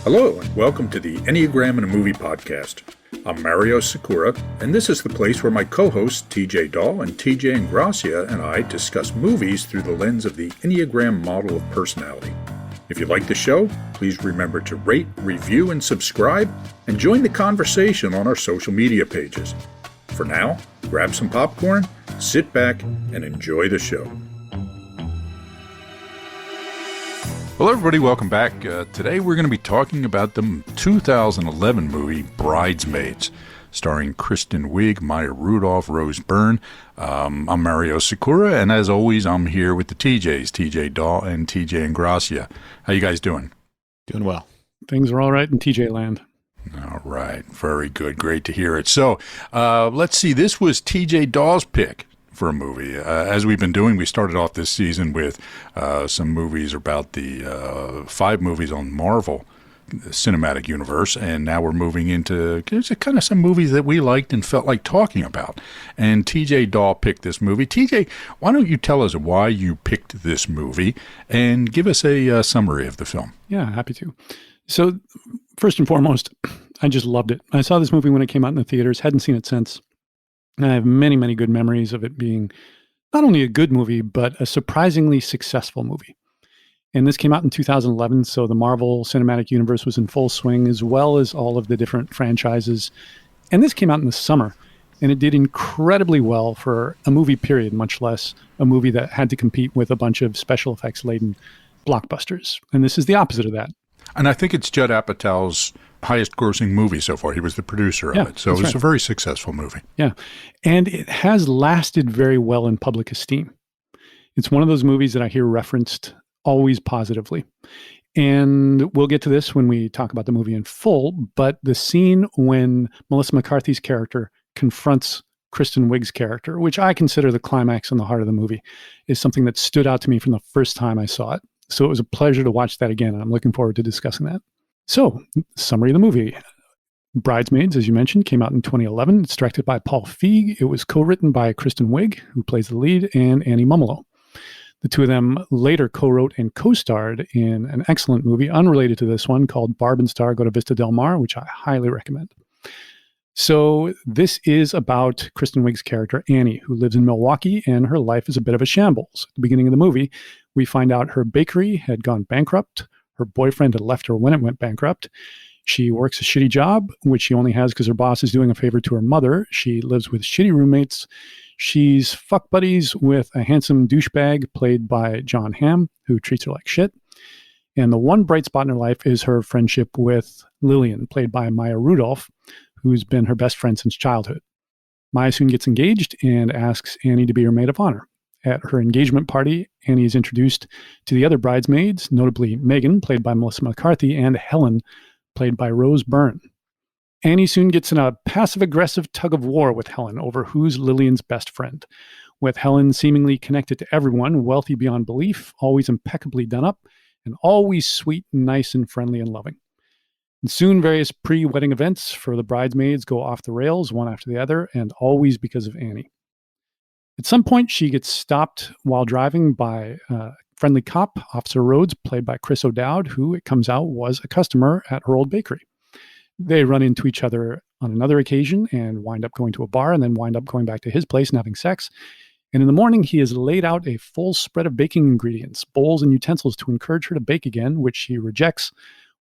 Hello, and welcome to the Enneagram in a Movie podcast. I'm Mario Sikora, and this is the place where my co-hosts TJ Dawe and TJ Ingrassia and I discuss movies through the lens of the Enneagram model of personality. If you like the show, please remember to rate, review, and subscribe, and join the conversation on our social media pages. For now, grab some popcorn, sit back, and enjoy the show. Hello everybody, welcome back. Today we're going to be talking about the 2011 movie Bridesmaids, starring Kristen Wiig, Rudolph, Rose Byrne. I'm Mario Sikora, and as always, I'm here with the TJs, TJ Dawe and TJ Ingrassia. How you guys doing? Doing well. Things are all right in TJ land. All right, very good. Great to hear it. So let's see, this was TJ Dawe's pick for a movie. As we've been doing, we started off this season with some movies about the 5 movies on Marvel Cinematic Universe, and now we're moving into kind of some movies that we liked and felt like talking about. And TJ Dawe picked this movie. TJ, why don't you tell us why you picked this movie and give us a summary of the film? Yeah, happy to. So first and foremost, I just loved it. I saw this movie when it came out in the theaters, hadn't seen it since. And I have many, many good memories of it being not only a good movie, but a surprisingly successful movie. And this came out in 2011, so the Marvel Cinematic Universe was in full swing, as well as all of the different franchises. And this came out in the summer, and it did incredibly well for a movie period, much less a movie that had to compete with a bunch of special effects-laden blockbusters. And this is the opposite of that. And I think it's Judd Apatow's highest-grossing movie so far. He was the producer of it, so it was a very successful movie. Yeah, and it has lasted very well in public esteem. It's one of those movies that I hear referenced always positively. And we'll get to this when we talk about the movie in full, but the scene when Melissa McCarthy's character confronts Kristen Wiig's character, which I consider the climax and the heart of the movie, is something that stood out to me from the first time I saw it. So it was a pleasure to watch that again, and I'm looking forward to discussing that. So, summary of the movie. Bridesmaids, as you mentioned, came out in 2011. It's directed by Paul Feig. It was co-written by Kristen Wiig, who plays the lead, and Annie Mumolo. The two of them later co-wrote and co-starred in an excellent movie unrelated to this one called Barb and Star Go to Vista Del Mar, which I highly recommend. So this is about Kristen Wiig's character, Annie, who lives in Milwaukee, and her life is a bit of a shambles. At the beginning of the movie, we find out her bakery had gone bankrupt. Her boyfriend had left her when it went bankrupt. She works a shitty job, which she only has because her boss is doing a favor to her mother. She lives with shitty roommates. She's fuck buddies with a handsome douchebag played by John Hamm, who treats her like shit. And the one bright spot in her life is her friendship with Lillian, played by Maya Rudolph, who's been her best friend since childhood. Maya soon gets engaged and asks Annie to be her maid of honor. At her engagement party, Annie is introduced to the other bridesmaids, notably Megan, played by Melissa McCarthy, and Helen, played by Rose Byrne. Annie soon gets in a passive-aggressive tug-of-war with Helen over who's Lillian's best friend, with Helen seemingly connected to everyone, wealthy beyond belief, always impeccably done up, and always sweet, nice, and friendly and loving. And soon, various pre-wedding events for the bridesmaids go off the rails, one after the other, and always because of Annie. At some point, she gets stopped while driving by a friendly cop, Officer Rhodes, played by Chris O'Dowd, who, it comes out, was a customer at her old bakery. They run into each other on another occasion and wind up going to a bar and then wind up going back to his place and having sex. And in the morning, he has laid out a full spread of baking ingredients, bowls and utensils to encourage her to bake again, which she rejects,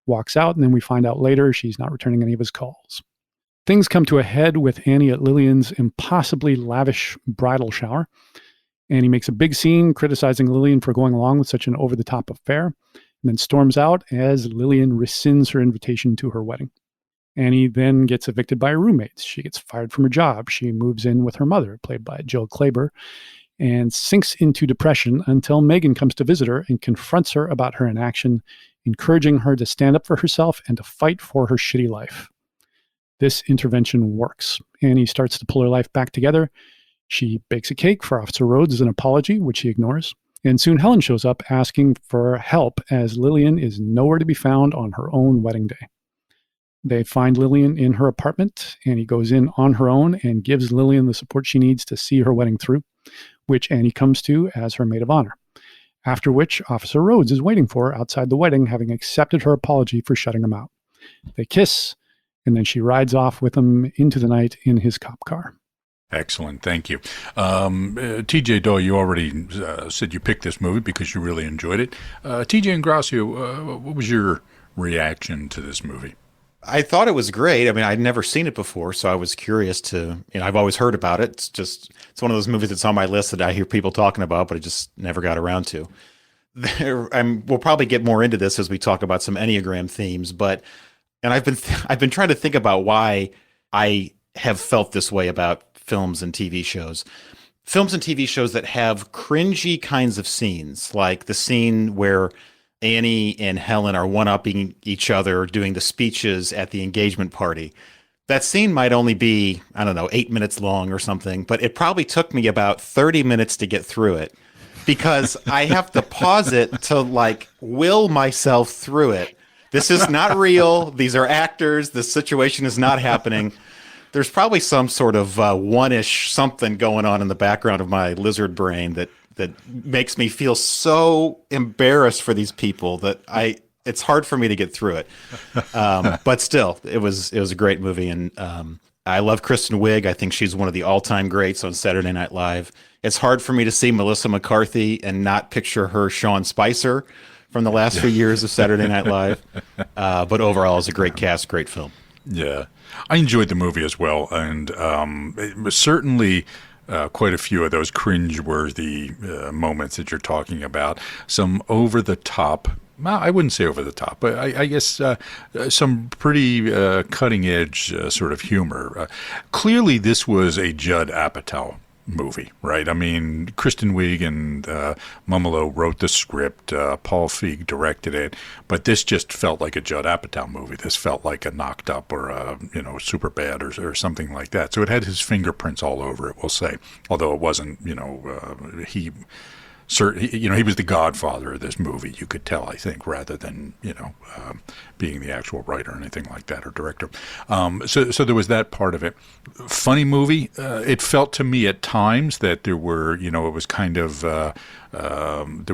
walks out, and then we find out later she's not returning any of his calls. Things come to a head with Annie at Lillian's impossibly lavish bridal shower. Annie makes a big scene criticizing Lillian for going along with such an over-the-top affair, and then storms out as Lillian rescinds her invitation to her wedding. Annie then gets evicted by her roommates. She gets fired from her job. She moves in with her mother, played by Jill Clayburgh, and sinks into depression until Megan comes to visit her and confronts her about her inaction, encouraging her to stand up for herself and to fight for her shitty life. This intervention works. Annie starts to pull her life back together. She bakes a cake for Officer Rhodes as an apology, which he ignores. And soon Helen shows up asking for help as Lillian is nowhere to be found on her own wedding day. They find Lillian in her apartment. Annie goes in on her own and gives Lillian the support she needs to see her wedding through, which Annie comes to as her maid of honor. after which Officer Rhodes is waiting for her outside the wedding, having accepted her apology for shutting him out. They kiss, and then she rides off with him into the night in his cop car. Excellent. Thank you. TJ Dawe, you already said you picked this movie because you really enjoyed it. TJ Ingrassia, what was your reaction to this movie? I thought it was great. I mean, I'd never seen it before, so I was curious to, I've always heard about it. It's one of those movies that's on my list that I hear people talking about, but I just never got around to. We'll probably get more into this as we talk about some Enneagram themes, and I've been trying to think about why I have felt this way about films and TV shows. Films and TV shows that have cringy kinds of scenes, like the scene where Annie and Helen are one-upping each other doing the speeches at the engagement party. That scene might only be, 8 minutes long or something, but it probably took me about 30 minutes to get through it because I have to pause it to will myself through it. This is not real. These are actors. This situation is not happening. There's probably some sort of one-ish something going on in the background of my lizard brain that makes me feel so embarrassed for these people that it's hard for me to get through it. But still, it was a great movie. And I love Kristen Wiig. I think she's one of the all-time greats on Saturday Night Live. It's hard for me to see Melissa McCarthy and not picture her Sean Spicer from the last few years of Saturday Night Live. But overall, it's a great cast, great film. Yeah, I enjoyed the movie as well. And it was certainly quite a few of those cringe-worthy moments that you're talking about. Some over-the-top, well, I wouldn't say over-the-top, but I guess some pretty cutting-edge sort of humor. Clearly, this was a Judd Apatow movie, right? I mean, Kristen Wiig and Mumolo wrote the script. Paul Feig directed it, but this just felt like a Judd Apatow movie. This felt like a Knocked Up or a Super Bad or something like that. So it had his fingerprints all over it, we'll say. Although it wasn't, he was the godfather of this movie. You could tell, I think, rather than being the actual writer or anything like that or director. So there was that part of it. Funny movie. It felt to me at times that there were, it was kind of there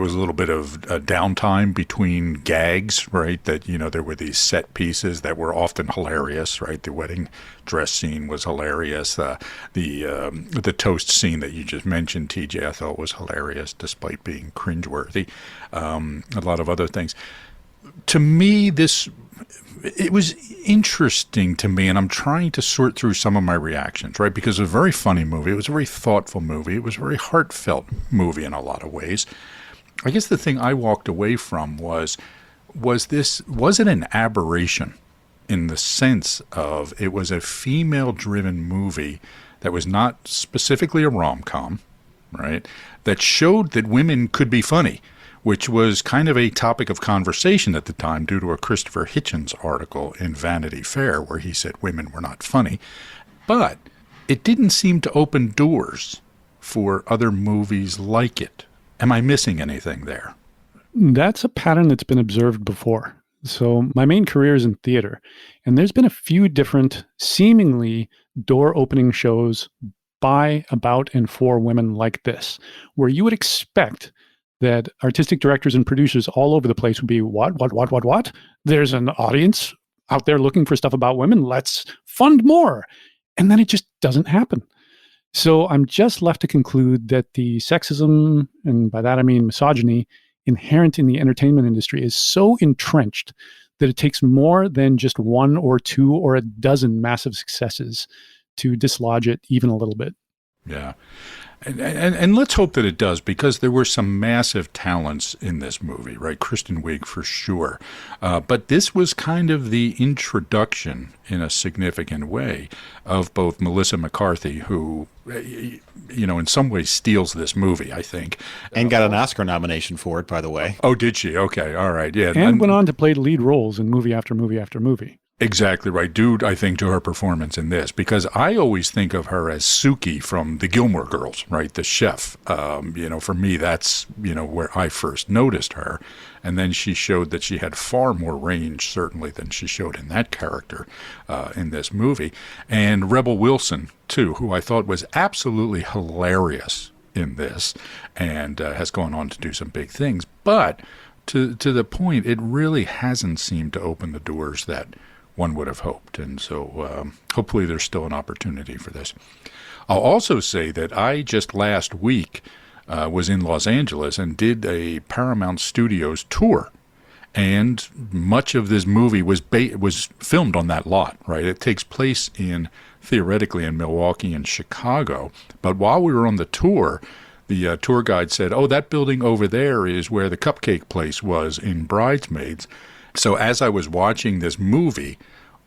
was a little bit of downtime between gags, right? That there were these set pieces that were often hilarious, right? The wedding dress scene was hilarious. The toast scene that you just mentioned, TJ, I thought was hilarious, despite being cringeworthy. A lot of other things. To me, it was interesting to me, and I'm trying to sort through some of my reactions, right? Because it was a very funny movie. It was a very thoughtful movie. It was a very heartfelt movie in a lot of ways. I guess the thing I walked away from was it an aberration in the sense of it was a female-driven movie that was not specifically a rom-com, right? That showed that women could be funny, which was kind of a topic of conversation at the time due to a Christopher Hitchens article in Vanity Fair where he said women were not funny. But it didn't seem to open doors for other movies like it. Am I missing anything there? That's a pattern that's been observed before. So my main career is in theater, and there's been a few different seemingly door-opening shows by, about, and for women like this, where you would expect that artistic directors and producers all over the place would be, what? There's an audience out there looking for stuff about women. Let's fund more. And then it just doesn't happen. So I'm just left to conclude that the sexism, and by that I mean misogyny, inherent in the entertainment industry is so entrenched that it takes more than just one or two or a dozen massive successes to dislodge it even a little bit. Yeah. And let's hope that it does, because there were some massive talents in this movie, right? Kristen Wiig for sure. But this was kind of the introduction in a significant way of both Melissa McCarthy, who, in some ways steals this movie, I think. And got an Oscar nomination for it, by the way. Oh, did she? Okay. All right. Yeah. And went on to play lead roles in movie after movie after movie. Exactly right. Due, I think, to her performance in this, because I always think of her as Suki from the Gilmore Girls, right? The chef. For me, that's, where I first noticed her. And then she showed that she had far more range, certainly, than she showed in that character in this movie. And Rebel Wilson, too, who I thought was absolutely hilarious in this and has gone on to do some big things. But to the point, it really hasn't seemed to open the doors that one would have hoped. And so hopefully there's still an opportunity for this. I'll also say that I just last week was in Los Angeles and did a Paramount Studios tour. And much of this movie was filmed on that lot, right? It takes place theoretically in Milwaukee and Chicago. But while we were on the tour, the tour guide said, "Oh, that building over there is where the cupcake place was in Bridesmaids." So as I was watching this movie,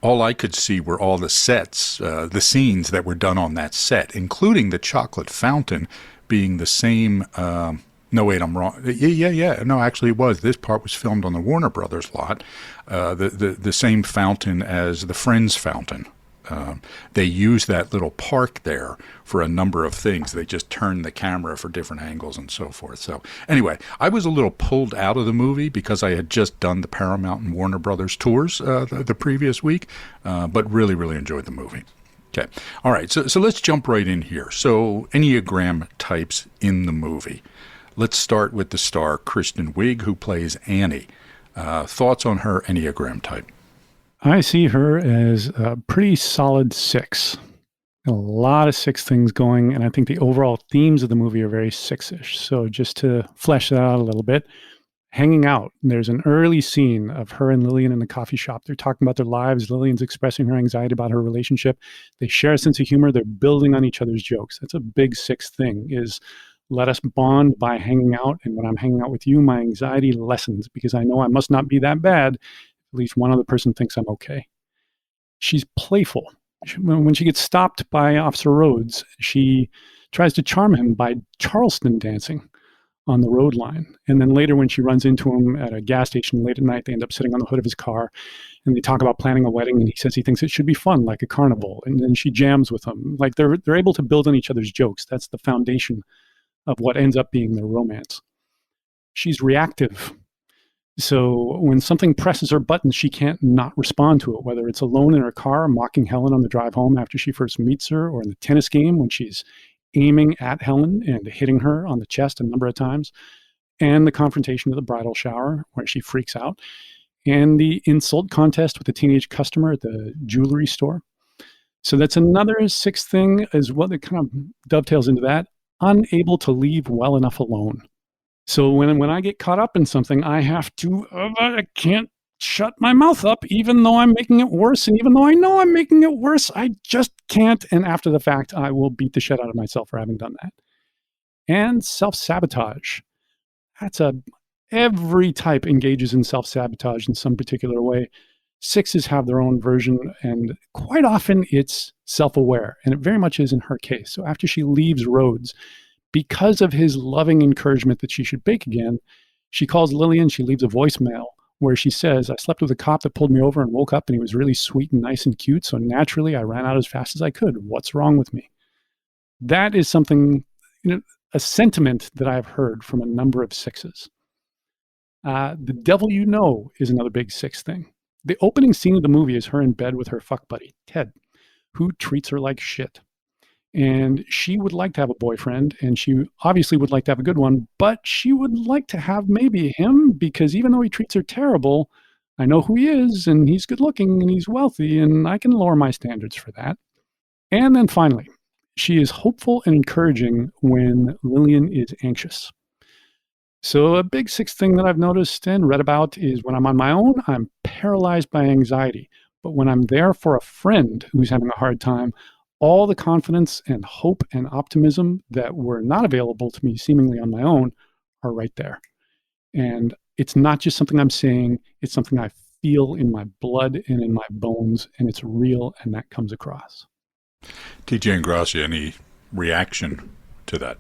all I could see were all the sets, the scenes that were done on that set, including the chocolate fountain being the same. No, wait, I'm wrong. Yeah. No, actually it was. This part was filmed on the Warner Brothers lot, the same fountain as the Friends fountain. They use that little park there for a number of things. They just turn the camera for different angles and so forth. So anyway, I was a little pulled out of the movie because I had just done the Paramount and Warner Brothers tours the previous week, but really, really enjoyed the movie. Okay. All right. So let's jump right in here. So Enneagram types in the movie. Let's start with the star, Kristen Wiig, who plays Annie. Thoughts on her Enneagram type? I see her as a pretty solid 6. A lot of 6 things going, and I think the overall themes of the movie are very 6-ish. So just to flesh that out a little bit, hanging out. There's an early scene of her and Lillian in the coffee shop. They're talking about their lives. Lillian's expressing her anxiety about her relationship. They share a sense of humor. They're building on each other's jokes. That's a big 6 thing, is let us bond by hanging out. And when I'm hanging out with you, my anxiety lessens because I know I must not be that bad. At least one other person thinks I'm okay. She's playful. When she gets stopped by Officer Rhodes, she tries to charm him by Charleston dancing on the road line. And then later when she runs into him at a gas station late at night, they end up sitting on the hood of his car and they talk about planning a wedding, and he says he thinks it should be fun, like a carnival. And then she jams with him. Like they're able to build on each other's jokes. That's the foundation of what ends up being their romance. She's reactive. So when something presses her buttons, she can't not respond to it, whether it's alone in her car, mocking Helen on the drive home after she first meets her, or in the tennis game when she's aiming at Helen and hitting her on the chest a number of times, and the confrontation at the bridal shower where she freaks out, and the insult contest with the teenage customer at the jewelry store. So that's another 6 thing as well that kind of dovetails into that. Unable to leave well enough alone. So when I get caught up in something, I have to, I can't shut my mouth up, even though I'm making it worse. And even though I know I'm making it worse, I just can't. And after the fact, I will beat the shit out of myself for having done that. And self-sabotage. Every type engages in self-sabotage in some particular way. 6s have their own version, and quite often it's self-aware, and it very much is in her case. So after she leaves Rhodes, because of his loving encouragement that she should bake again, she calls Lillian. She leaves a voicemail where she says, "I slept with a cop that pulled me over and woke up, and he was really sweet and nice and cute, so naturally I ran out as fast as I could. What's wrong with me?" That is something, a sentiment that I've heard from a number of 6s. The devil you know is another big 6 thing. The opening scene of the movie is her in bed with her fuck buddy, Ted, who treats her like shit. And she would like to have a boyfriend, and she obviously would like to have a good one, but she would like to have maybe him, because even though he treats her terrible, I know who he is, and he's good looking, and he's wealthy, and I can lower my standards for that. And then finally, she is hopeful and encouraging when Lillian is anxious. So a big 6 thing that I've noticed and read about is when I'm on my own, I'm paralyzed by anxiety. But when I'm there for a friend who's having a hard time, all the confidence and hope and optimism that were not available to me seemingly on my own are right there. And it's not just something I'm saying, it's something I feel in my blood and in my bones, and it's real, and that comes across. TJ Ingrassia, any reaction to that?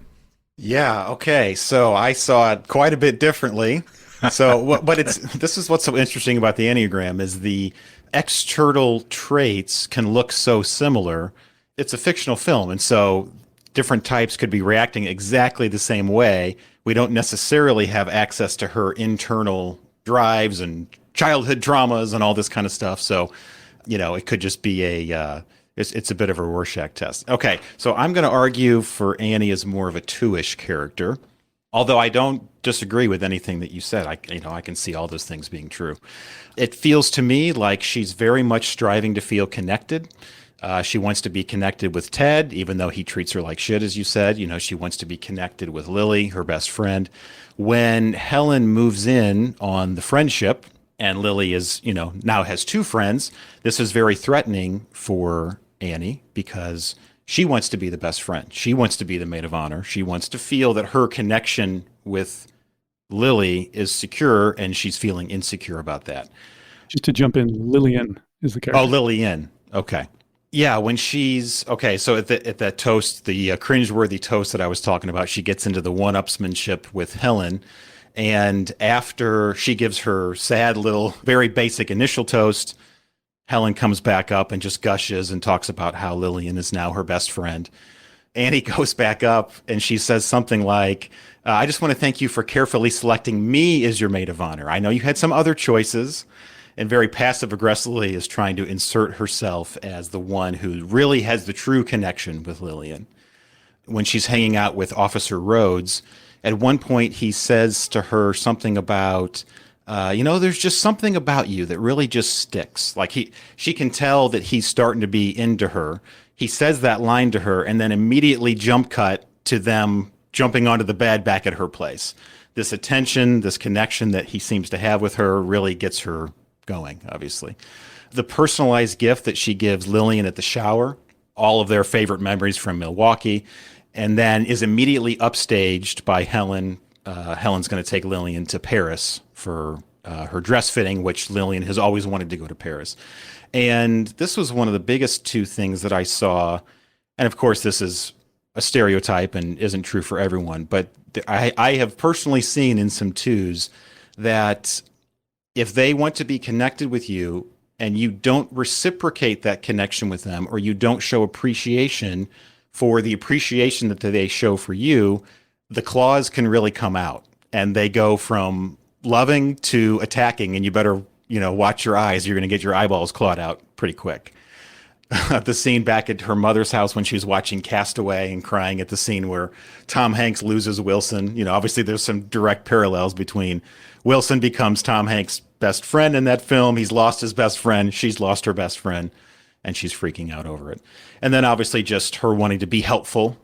Yeah. Okay. So I saw it quite a bit differently. So, but this is what's so interesting about the Enneagram is the external traits can look so similar. It's a fictional film, and so different types could be reacting exactly the same way. We don't necessarily have access to her internal drives and childhood traumas and all this kind of stuff. So, it could just be It's a bit of a Rorschach test. Okay, so I'm going to argue for Annie as more of a two-ish character, although I don't disagree with anything that you said. I can see all those things being true. It feels to me like she's very much striving to feel connected. She wants to be connected with Ted, even though he treats her like shit, as you said. She wants to be connected with Lily, her best friend. When Helen moves in on the friendship, and Lily is, now has two friends, this is very threatening for Annie because she wants to be the best friend. She wants to be the maid of honor. She wants to feel that her connection with Lily is secure, and she's feeling insecure about that. Just to jump in, Lillian is the character. Oh, Lillian. Okay. Yeah, when she's okay, so at that toast, the cringeworthy toast that I was talking about, she gets into the one-upsmanship with Helen, and after she gives her sad little, very basic initial toast, Helen comes back up and just gushes and talks about how Lillian is now her best friend. Annie goes back up and she says something like, I just want to thank you for carefully selecting me as your maid of honor. I know you had some other choices, and very passive-aggressively is trying to insert herself as the one who really has the true connection with Lillian. When she's hanging out with Officer Rhodes, at one point he says to her something about, there's just something about you that really just sticks. Like she can tell that he's starting to be into her. He says that line to her and then immediately jump cut to them jumping onto the bed back at her place. This attention, this connection that he seems to have with her really gets her going, obviously. The personalized gift that she gives Lillian at the shower, all of their favorite memories from Milwaukee, and then is immediately upstaged by Helen. Helen's going to take Lillian to Paris for her dress fitting, which Lillian has always wanted to go to Paris. And this was one of the biggest two things that I saw. And of course, this is a stereotype and isn't true for everyone, but I have personally seen in some twos that if they want to be connected with you and you don't reciprocate that connection with them, or you don't show appreciation for the appreciation that they show for you, the claws can really come out and they go from loving to attacking, and you better, watch your eyes. You're going to get your eyeballs clawed out pretty quick. The scene back at her mother's house when she was watching Castaway and crying at the scene where Tom Hanks loses Wilson. Obviously there's some direct parallels between Wilson becomes Tom Hanks' best friend in that film. He's lost his best friend. She's lost her best friend, and she's freaking out over it. And then obviously just her wanting to be helpful.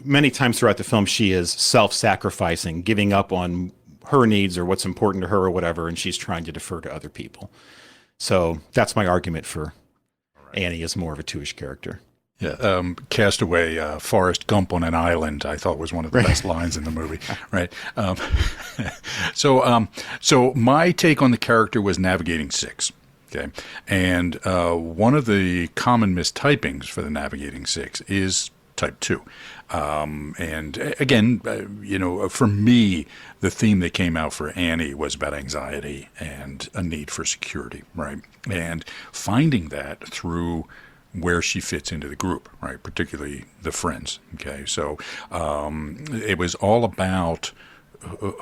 Many times throughout the film, she is self-sacrificing, giving up on her needs or what's important to her or whatever, and she's trying to defer to other people. So that's my argument for Annie is more of a two-ish character. Yeah, Castaway, Forrest Gump on an island, I thought was one of the best lines in the movie, right? So my take on the character was navigating 6, okay? And one of the common mistypings for the navigating 6 is type 2. And again, for me, the theme that came out for Annie was about anxiety and a need for security, right? And finding that through where she fits into the group, right? Particularly the friends. Okay. So, it was all about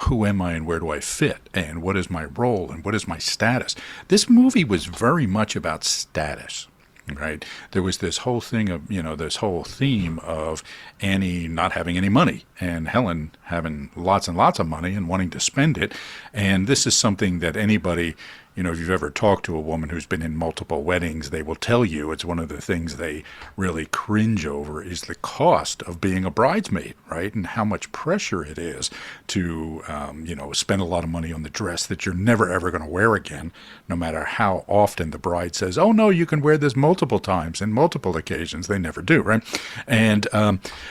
who am I and where do I fit and what is my role and what is my status? This movie was very much about status. Right. There was this whole thing of, this whole theme of Annie not having any money and Helen having lots and lots of money and wanting to spend it. And this is something that anybody, if you've ever talked to a woman who's been in multiple weddings, they will tell you it's one of the things they really cringe over is the cost of being a bridesmaid, right? And how much pressure it is to, spend a lot of money on the dress that you're never, ever going to wear again, no matter how often the bride says, oh, no, you can wear this multiple times and multiple occasions. They never do, right? And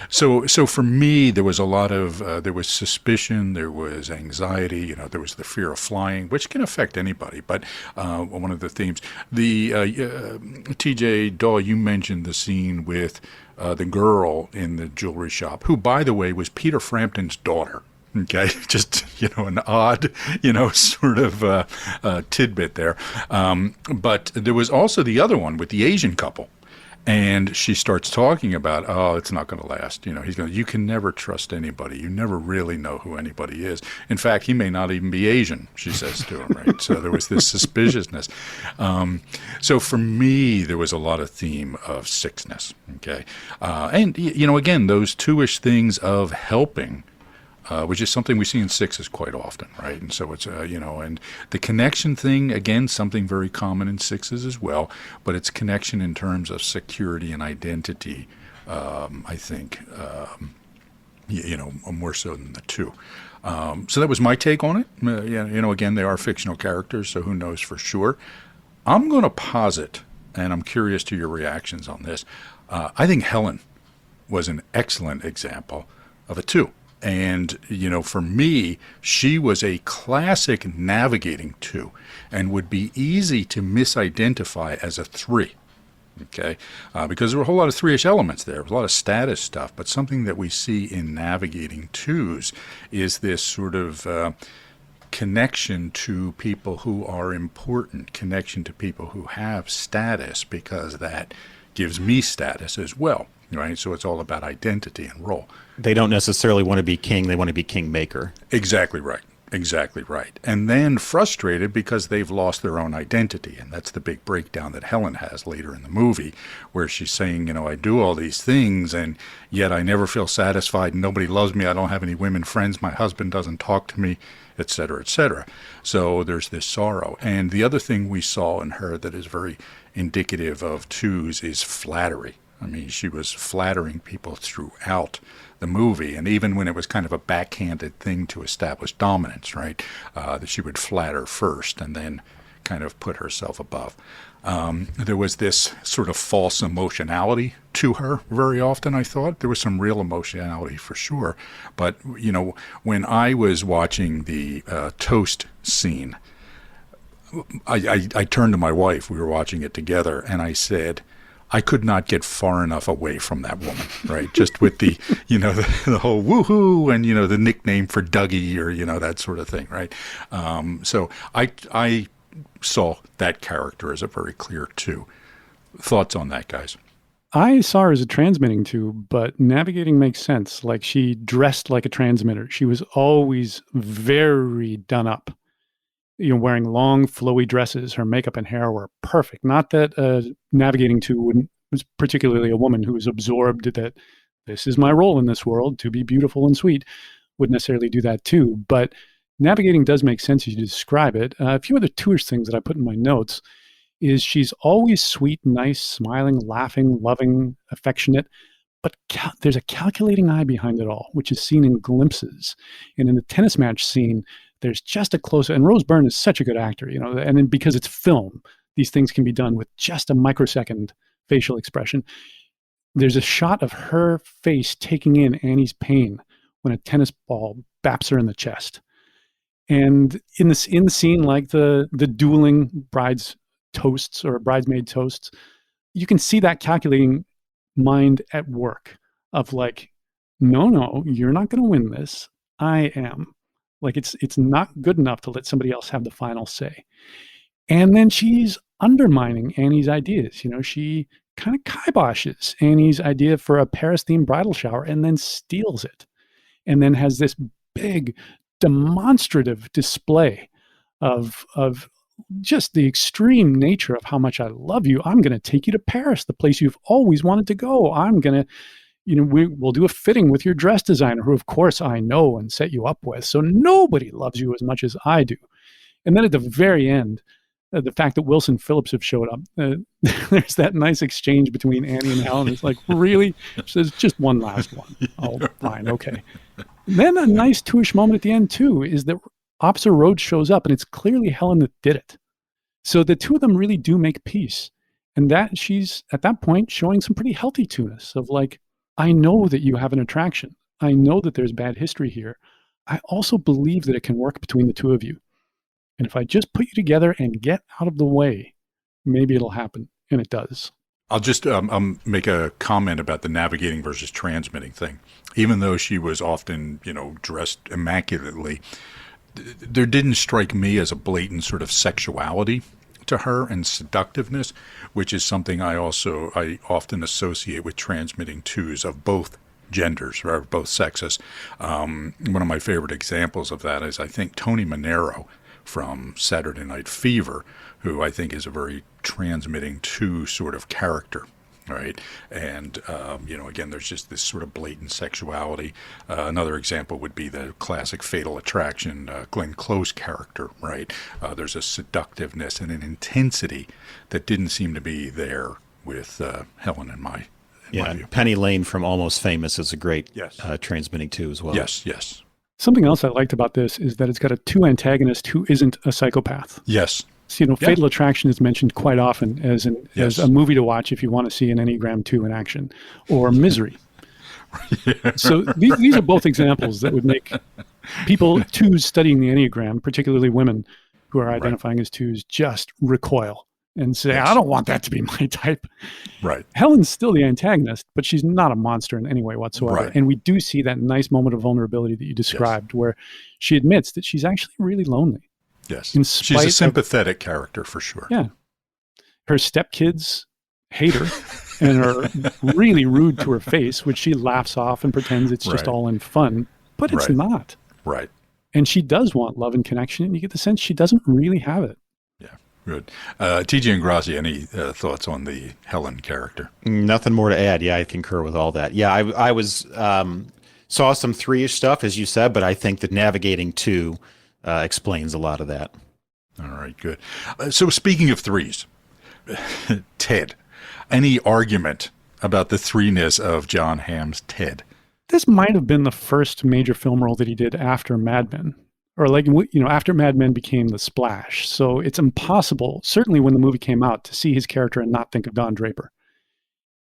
so for me, there was a lot of, there was suspicion, there was anxiety, there was the fear of flying, which can affect anybody. But one of the themes, the TJ Dawe, you mentioned the scene with the girl in the jewelry shop, who, by the way, was Peter Frampton's daughter. Okay, just, an odd, sort of tidbit there. But there was also the other one with the Asian couple. And she starts talking about, oh, it's not going to last. You can never trust anybody. You never really know who anybody is. In fact, he may not even be Asian, she says to him, right? So there was this suspiciousness. So for me, there was a lot of theme of sickness, okay? And, again, those two-ish things of helping, which is something we see in sixes quite often, right? And so it's, and the connection thing, again, something very common in sixes as well, but it's connection in terms of security and identity, I think, more so than the two. So that was my take on it. Again, they are fictional characters, so who knows for sure. I'm going to posit, and I'm curious to your reactions on this, I think Helen was an excellent example of a two. And, for me, she was a classic navigating two and would be easy to misidentify as a three, okay? Because there were a whole lot of three-ish elements there. There was a lot of status stuff. But something that we see in navigating twos is this sort of connection to people who are important, connection to people who have status, because that gives me status as well. Right, so it's all about identity and role. They don't necessarily want to be king; they want to be kingmaker. Exactly right. Exactly right. And then frustrated because they've lost their own identity, and that's the big breakdown that Helen has later in the movie, where she's saying, I do all these things, and yet I never feel satisfied. Nobody loves me. I don't have any women friends. My husband doesn't talk to me, et cetera, et cetera. So there's this sorrow. And the other thing we saw in her that is very indicative of twos is flattery. I mean, she was flattering people throughout the movie, and even when it was kind of a backhanded thing to establish dominance, right, that she would flatter first and then kind of put herself above. There was this sort of false emotionality to her very often, I thought. There was some real emotionality for sure. But, when I was watching the toast scene, I turned to my wife, we were watching it together, and I said, I could not get far enough away from that woman, right? Just with the, the whole woohoo and, the nickname for Dougie or, that sort of thing, right? So I saw that character as a very clear two. Thoughts on that, guys? I saw her as a transmitting two, but navigating makes sense. Like, she dressed like a transmitter. She was always very done up. Wearing long, flowy dresses. Her makeup and hair were perfect. Not that navigating two was particularly a woman who was absorbed that this is my role in this world, to be beautiful and sweet, would necessarily do that too. But navigating does make sense as you describe it. A few other two-ish things that I put in my notes is she's always sweet, nice, smiling, laughing, loving, affectionate, but there's a calculating eye behind it all, which is seen in glimpses. And in the tennis match scene, there's just a close, and Rose Byrne is such a good actor, and then because it's film, these things can be done with just a microsecond facial expression. There's a shot of her face taking in Annie's pain when a tennis ball baps her in the chest. And in the scene, like the dueling brides toasts or bridesmaid toasts, you can see that calculating mind at work of like, no, you're not going to win this. I am. Like, it's not good enough to let somebody else have the final say. And then she's undermining Annie's ideas. She kind of kiboshes Annie's idea for a Paris-themed bridal shower and then steals it. And then has this big demonstrative display of just the extreme nature of how much I love you. I'm going to take you to Paris, the place you've always wanted to go. I'm going to we'll do a fitting with your dress designer, who, of course, I know and set you up with. So nobody loves you as much as I do. And then at the very end, the fact that Wilson Phillips have showed up, there's that nice exchange between Annie and Helen. It's like, really? She says, just one last one. Oh, fine, okay. And then a nice two-ish moment at the end, too, is that Officer Rhodes shows up, and it's clearly Helen that did it. So the two of them really do make peace. And that she's, at that point, showing some pretty healthy two-ness of like, I know that you have an attraction. I know that there's bad history here. I also believe that it can work between the two of you. And if I just put you together and get out of the way, maybe it'll happen. And it does. I'll just make a comment about the navigating versus transmitting thing. Even though she was often, dressed immaculately, there didn't strike me as a blatant sort of sexuality to her and seductiveness, which is something I often associate with transmitting twos of both genders, or both sexes. One of my favorite examples of that is, I think, Tony Manero from Saturday Night Fever, who I think is a very transmitting two sort of character. Right. And, again, there's just this sort of blatant sexuality. Another example would be the classic Fatal Attraction, Glenn Close character. Right. There's a seductiveness and an intensity that didn't seem to be there with Helen in my view. Penny Lane from Almost Famous is a great transmitting two as well. Yes. Something else I liked about this is that it's got a two antagonist who isn't a psychopath. Yes. So, Fatal Attraction is mentioned quite often as a movie to watch if you want to see an Enneagram 2 in action, or Misery. So these are both examples that would make people, twos studying the Enneagram, particularly women who are identifying as twos, just recoil and say, I don't want that to be my type. Right. Helen's still the antagonist, but she's not a monster in any way whatsoever. Right. And we do see that nice moment of vulnerability that you described where she admits that she's actually really lonely. Yes. She's a sympathetic character for sure. Yeah. Her stepkids hate her and are really rude to her face, which she laughs off and pretends it's just all in fun, but it's not. Right. And she does want love and connection, and you get the sense she doesn't really have it. Yeah. Good. TJ Ingrassia, any thoughts on the Helen character? Nothing more to add. Yeah, I concur with all that. Yeah, I was saw some three-ish stuff, as you said, but I think that navigating two explains a lot of that. All right, good. So speaking of threes, Ted, any argument about the threeness of Jon Hamm's Ted? This might have been the first major film role that he did after Mad Men, or after Mad Men became the splash. So it's impossible, certainly when the movie came out, to see his character and not think of Don Draper.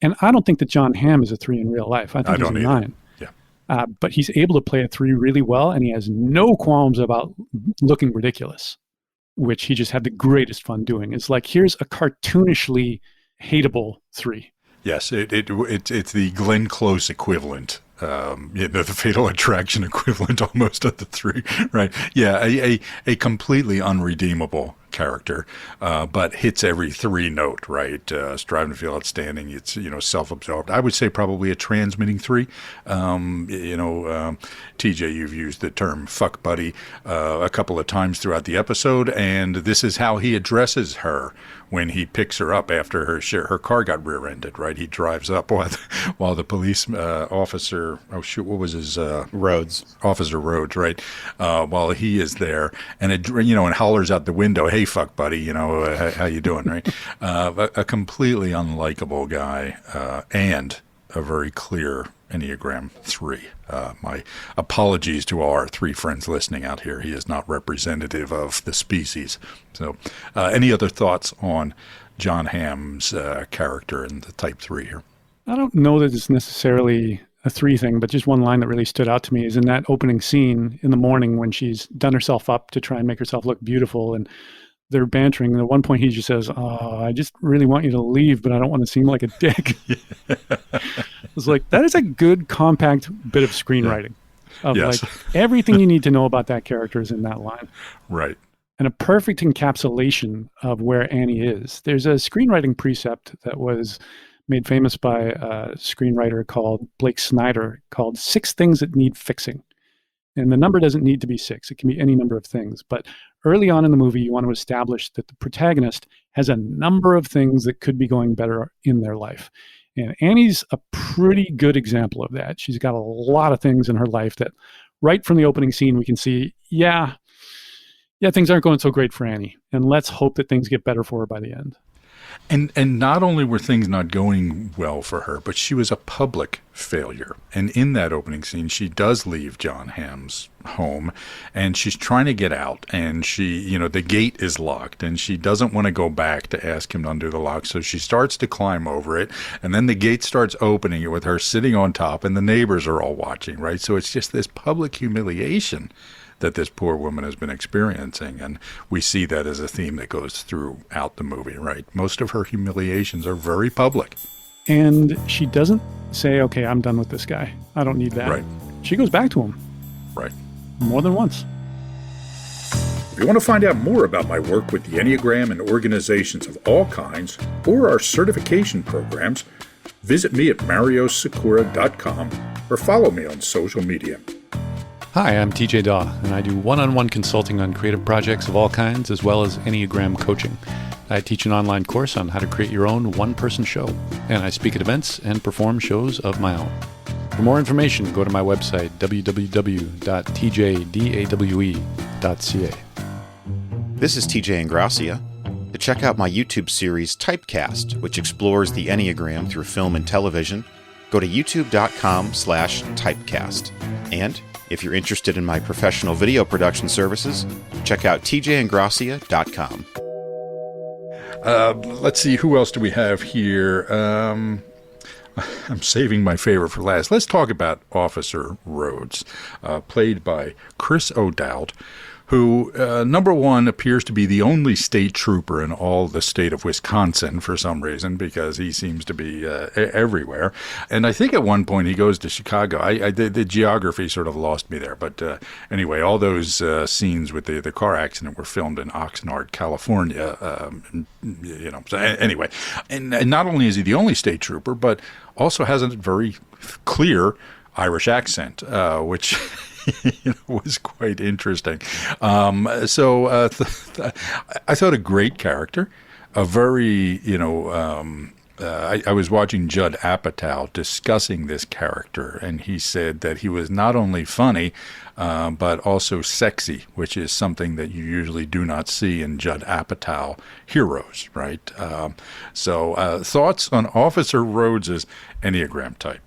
And I don't think that Jon Hamm is a 3 in real life. I think he's a 9. But he's able to play a 3 really well, and he has no qualms about looking ridiculous, which he just had the greatest fun doing. It's like, here's a cartoonishly hateable 3. Yes, it's the Glenn Close equivalent, the Fatal Attraction equivalent almost of the 3, right? Yeah, a completely unredeemable character, but hits every 3 note, right? Striving to feel outstanding. It's, self-absorbed. I would say probably a transmitting 3. TJ, you've used the term fuck buddy a couple of times throughout the episode, and this is how he addresses her when he picks her up after her car got rear-ended, right? He drives up while the police officer, what was his? Rhodes. Officer Rhodes, right? While he is there, and and hollers out the window, "Hey, fuck buddy, how you doing?" Right? A completely unlikable guy, and a very clear Enneagram 3. My apologies to all our 3 friends listening out here. He is not representative of the species. So, any other thoughts on Jon Hamm's character in the Type 3 here? I don't know that it's necessarily a 3 thing, but just one line that really stood out to me is in that opening scene in the morning when she's done herself up to try and make herself look beautiful, and they're bantering. And at one point he just says, "Oh, I just really want you to leave, but I don't want to seem like a dick." It's like, that is a good compact bit of screenwriting of like everything you need to know about that character is in that line. Right. And a perfect encapsulation of where Annie is. There's a screenwriting precept that was made famous by a screenwriter called Blake Snyder called 6 Things That Need Fixing. And the number doesn't need to be 6. It can be any number of things. But early on in the movie, you want to establish that the protagonist has a number of things that could be going better in their life. And Annie's a pretty good example of that. She's got a lot of things in her life that right from the opening scene, we can see, things aren't going so great for Annie. And let's hope that things get better for her by the end. And not only were things not going well for her, but she was a public failure. And in that opening scene, she does leave Jon Hamm's home, and she's trying to get out, and she, the gate is locked, and she doesn't want to go back to ask him to undo the lock, so she starts to climb over it, and then the gate starts opening with her sitting on top, and the neighbors are all watching, right? So it's just this public humiliation that this poor woman has been experiencing. And we see that as a theme that goes throughout the movie, right? Most of her humiliations are very public. And she doesn't say, "Okay, I'm done with this guy. I don't need that." Right. She goes back to him. Right. More than once. If you want to find out more about my work with the Enneagram and organizations of all kinds, or our certification programs, visit me at mariossikora.com or follow me on social media. Hi, I'm TJ Dawe, and I do one-on-one consulting on creative projects of all kinds, as well as Enneagram coaching. I teach an online course on how to create your own one-person show, and I speak at events and perform shows of my own. For more information, go to my website, www.tjdawe.ca. This is TJ Ingrassia. To check out my YouTube series Typecast, which explores the Enneagram through film and television, go to youtube.com/typecast. And if you're interested in my professional video production services, check out tjingrassia.com. Let's see, who else do we have here? I'm saving my favorite for last. Let's talk about Officer Rhodes, played by Chris O'Dowd, who, number one, appears to be the only state trooper in all the state of Wisconsin for some reason, because he seems to be everywhere. And I think at one point he goes to Chicago. The geography sort of lost me there. But anyway, all those scenes with the car accident were filmed in Oxnard, California. So anyway, and not only is he the only state trooper, but also has a very clear Irish accent, which... was quite interesting. I thought a great character, a very, I was watching Judd Apatow discussing this character, and he said that he was not only funny, but also sexy, which is something that you usually do not see in Judd Apatow heroes, right? Thoughts on Officer Rhodes' Enneagram type?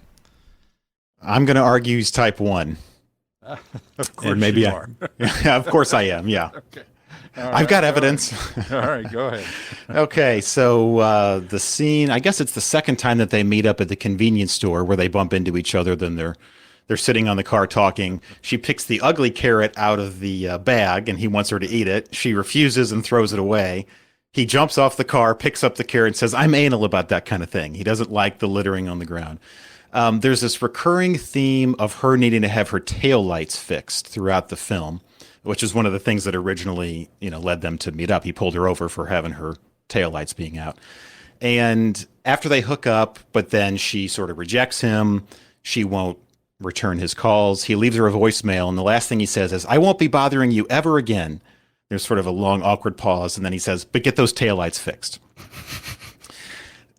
I'm going to argue he's type 1. Of course maybe you are. Yeah, of course I am. Yeah. Okay. I've got evidence. All right, go ahead. Okay, so the scene, I guess it's the second time that they meet up at the convenience store where they bump into each other. Then they're sitting on the car talking. She picks the ugly carrot out of the bag, and he wants her to eat it. She refuses and throws it away. He jumps off the car, picks up the carrot, and says, "I'm anal about that kind of thing." He doesn't like the littering on the ground. There's this recurring theme of her needing to have her taillights fixed throughout the film, which is one of the things that originally, led them to meet up. He pulled her over for having her taillights being out. And after they hook up, but then she sort of rejects him. She won't return his calls. He leaves her a voicemail, and the last thing he says is, "I won't be bothering you ever again." There's sort of a long, awkward pause, and then he says, "But get those taillights fixed."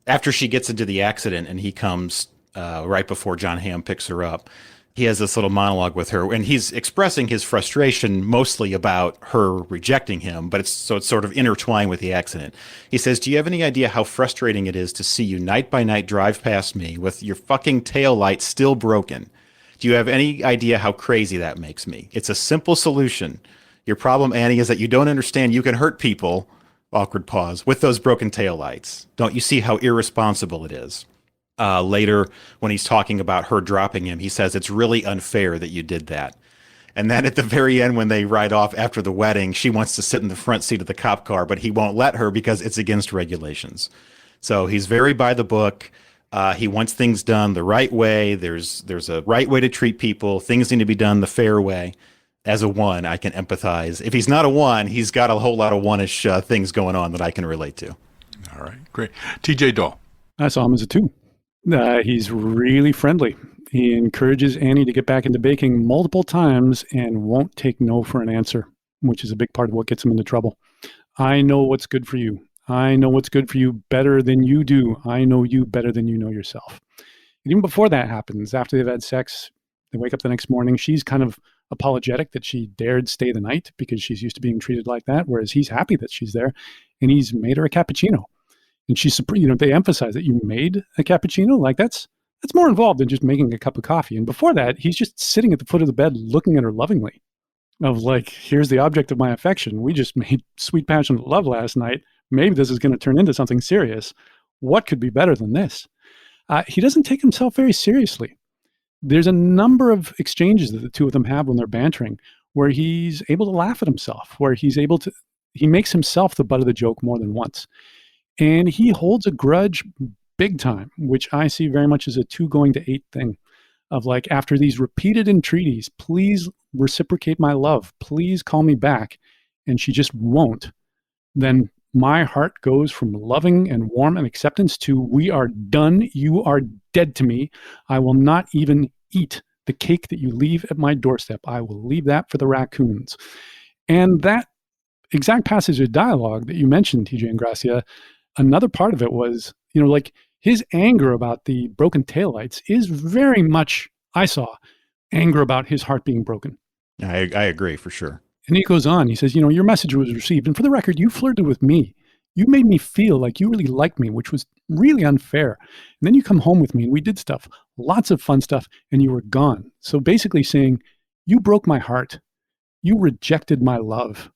After she gets into the accident and he comes right before John Hamm picks her up, he has this little monologue with her, and he's expressing his frustration mostly about her rejecting him, but it's sort of intertwined with the accident. He says, "Do you have any idea how frustrating it is to see you night by night drive past me with your fucking tail light still broken? Do you have any idea how crazy that makes me? It's a simple solution. Your problem, Annie, is that you don't understand you can hurt people," awkward pause, "with those broken tail lights. Don't you see how irresponsible it is?" Later, when he's talking about her dropping him, he says, "It's really unfair that you did that." And then at the very end, when they ride off after the wedding, she wants to sit in the front seat of the cop car, but he won't let her because it's against regulations. So he's very by the book. He wants things done the right way. There's a right way to treat people. Things need to be done the fair way. As a 1, I can empathize. If he's not a 1, he's got a whole lot of 1-ish things going on that I can relate to. All right, great. TJ Dawe. I saw him as a 2. He's really friendly. He encourages Annie to get back into baking multiple times and won't take no for an answer, which is a big part of what gets him into trouble. "I know what's good for you. I know what's good for you better than you do. I know you better than you know yourself." And even before that happens, after they've had sex, they wake up the next morning. She's kind of apologetic that she dared stay the night because she's used to being treated like that, whereas he's happy that she's there, and he's made her a cappuccino. And she's, they emphasize that you made a cappuccino. Like that's more involved than just making a cup of coffee. And before that, he's just sitting at the foot of the bed looking at her lovingly of like, here's the object of my affection. We just made sweet passionate love last night. Maybe this is going to turn into something serious. What could be better than this? He doesn't take himself very seriously. There's a number of exchanges that the two of them have when they're bantering where he's able to laugh at himself, where he makes himself the butt of the joke more than once. And he holds a grudge big time, which I see very much as a 2 going to 8 thing of like, after these repeated entreaties, please reciprocate my love. Please call me back. and she just won't, then my heart goes from loving and warm and acceptance to we are done. You are dead to me. I will not even eat the cake that you leave at my doorstep. I will leave that for the raccoons. And that exact passage of dialogue that you mentioned, TJ Ingrassia, another part of it was, like his anger about the broken taillights is very much, I saw, anger about his heart being broken. I agree for sure. And he goes on, he says, your message was received. And for the record, you flirted with me. You made me feel like you really liked me, which was really unfair. And then you come home with me and we did stuff, lots of fun stuff, and you were gone. So basically saying, you broke my heart. You rejected my love.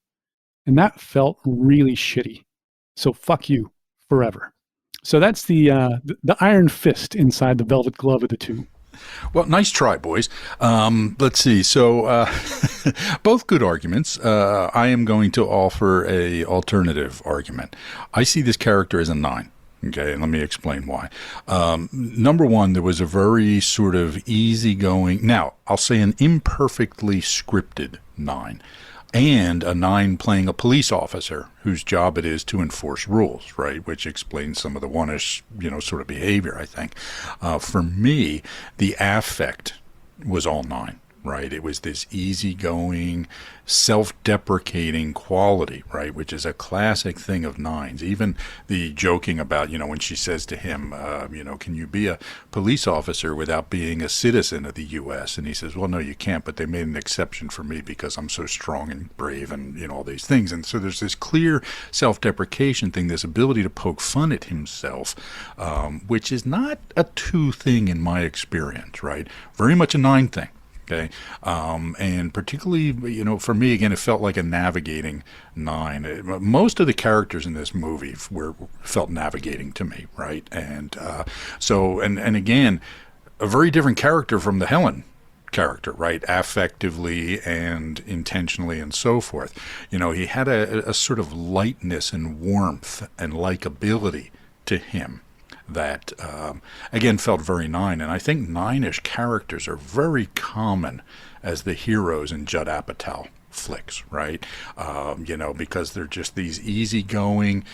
And that felt really shitty. So fuck you forever. So that's the iron fist inside the velvet glove of the two. Well, nice try, boys. Let's see. So both good arguments. I am going to offer a alternative argument. I see this character as a 9. Okay, and let me explain why. Number one, there was a very sort of easygoing, now I'll say an imperfectly scripted 9. And a 9 playing a police officer whose job it is to enforce rules, right? Which explains some of the one-ish, sort of behavior, I think. For me, the affect was all 9, right? It was this easygoing, self-deprecating quality, right? Which is a classic thing of 9s. Even the joking about, when she says to him, can you be a police officer without being a citizen of the U.S.? And he says, well, no, you can't, but they made an exception for me because I'm so strong and brave and, all these things. And so there's this clear self-deprecation thing, this ability to poke fun at himself, which is not a 2 thing in my experience, right? Very much a 9 thing. Okay. And particularly, for me, again, it felt like a navigating 9. Most of the characters in this movie felt navigating to me. Right. And and again, a very different character from the Helen character, right? Affectively and intentionally and so forth. He had a sort of lightness and warmth and likability to him that, again, felt very 9. And I think 9-ish characters are very common as the heroes in Judd Apatow flicks, right? Because they're just these easygoing,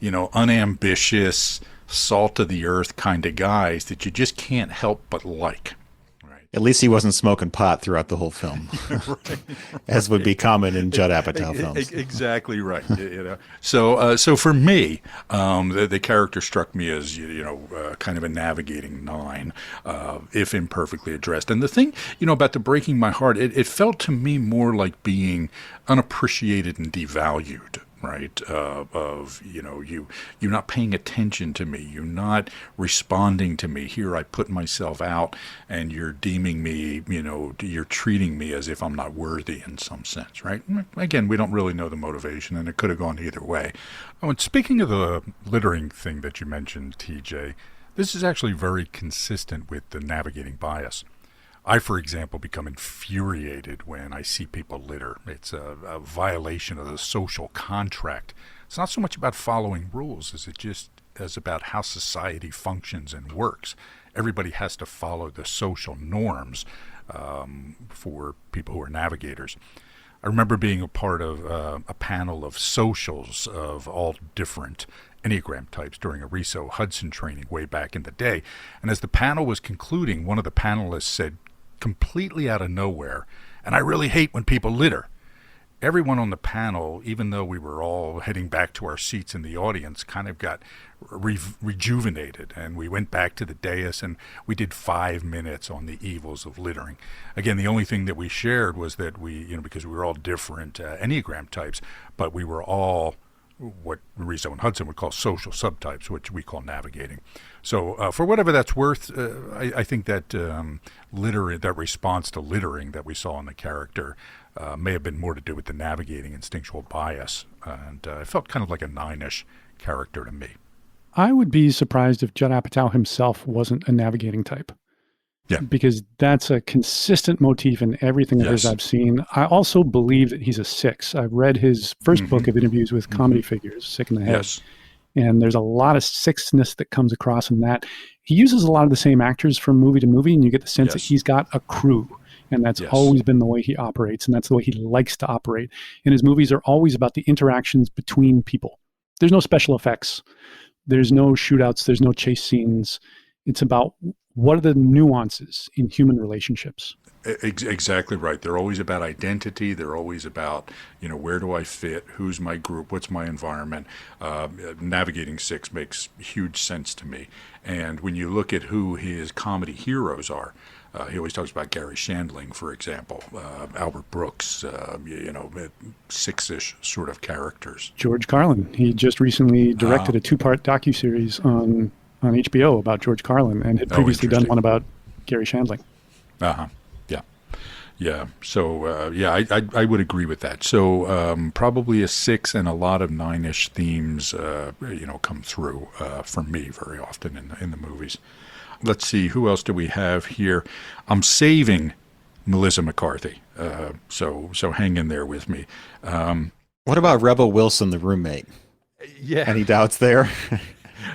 unambitious, salt-of-the-earth kind of guys that you just can't help but like. At least he wasn't smoking pot throughout the whole film, right. As would be common in Judd Apatow films. Exactly right. So for me, the character struck me as kind of a navigating 9, if imperfectly addressed. And the thing about the breaking my heart, it felt to me more like being unappreciated and devalued. Right, you're not paying attention to me. You're not responding to me. Here, I put myself out, and you're deeming me. You're treating me as if I'm not worthy in some sense. Right. Again, we don't really know the motivation, and it could have gone either way. Oh, and speaking of the littering thing that you mentioned, TJ, this is actually very consistent with the navigating bias. I, for example, become infuriated when I see people litter. It's a violation of the social contract. It's not so much about following rules as it just is about how society functions and works. Everybody has to follow the social norms for people who are navigators. I remember being a part of a panel of socials of all different Enneagram types during a Riso Hudson training way back in the day. And as the panel was concluding, one of the panelists said, completely out of nowhere, and I really hate when people litter. Everyone on the panel, even though we were all heading back to our seats in the audience, kind of got rejuvenated, and we went back to the dais and we did 5 minutes on the evils of littering. Again, the only thing that we shared was that we, because we were all different Enneagram types, but we were all what Riso and Hudson would call social subtypes, which we call navigating. So for whatever that's worth, I think that that response to littering that we saw in the character may have been more to do with the navigating instinctual bias. And it felt kind of like a 9-ish character to me. I would be surprised if Judd Apatow himself wasn't a navigating type. Yeah. Because that's a consistent motif in everything of his I've seen. I also believe that he's a 6. I've read his first book of interviews with comedy figures, Sick in the Head. Yes. And there's a lot of 6-ness that comes across in that. He uses a lot of the same actors from movie to movie, and you get the sense that he's got a crew. And that's Yes. always been the way he operates, and that's the way he likes to operate. And his movies are always about the interactions between people. There's no special effects. There's no shootouts. There's no chase scenes. It's about what are the nuances in human relationships. Exactly right. They're always about identity. They're always about, where do I fit? Who's my group? What's my environment? Navigating Six makes huge sense to me. And when you look at who his comedy heroes are, he always talks about Gary Shandling, for example, Albert Brooks, six-ish sort of characters. George Carlin. He just recently directed a 2-part docuseries on HBO about George Carlin, and had previously done one about Gary Shandling. Uh-huh. Yeah. So, I would agree with that. So probably a 6 and a lot of 9-ish themes, come through for me very often in the movies. Let's see, who else do we have here? I'm saving Melissa McCarthy. So hang in there with me. What about Rebel Wilson, the roommate? Yeah. Any doubts there?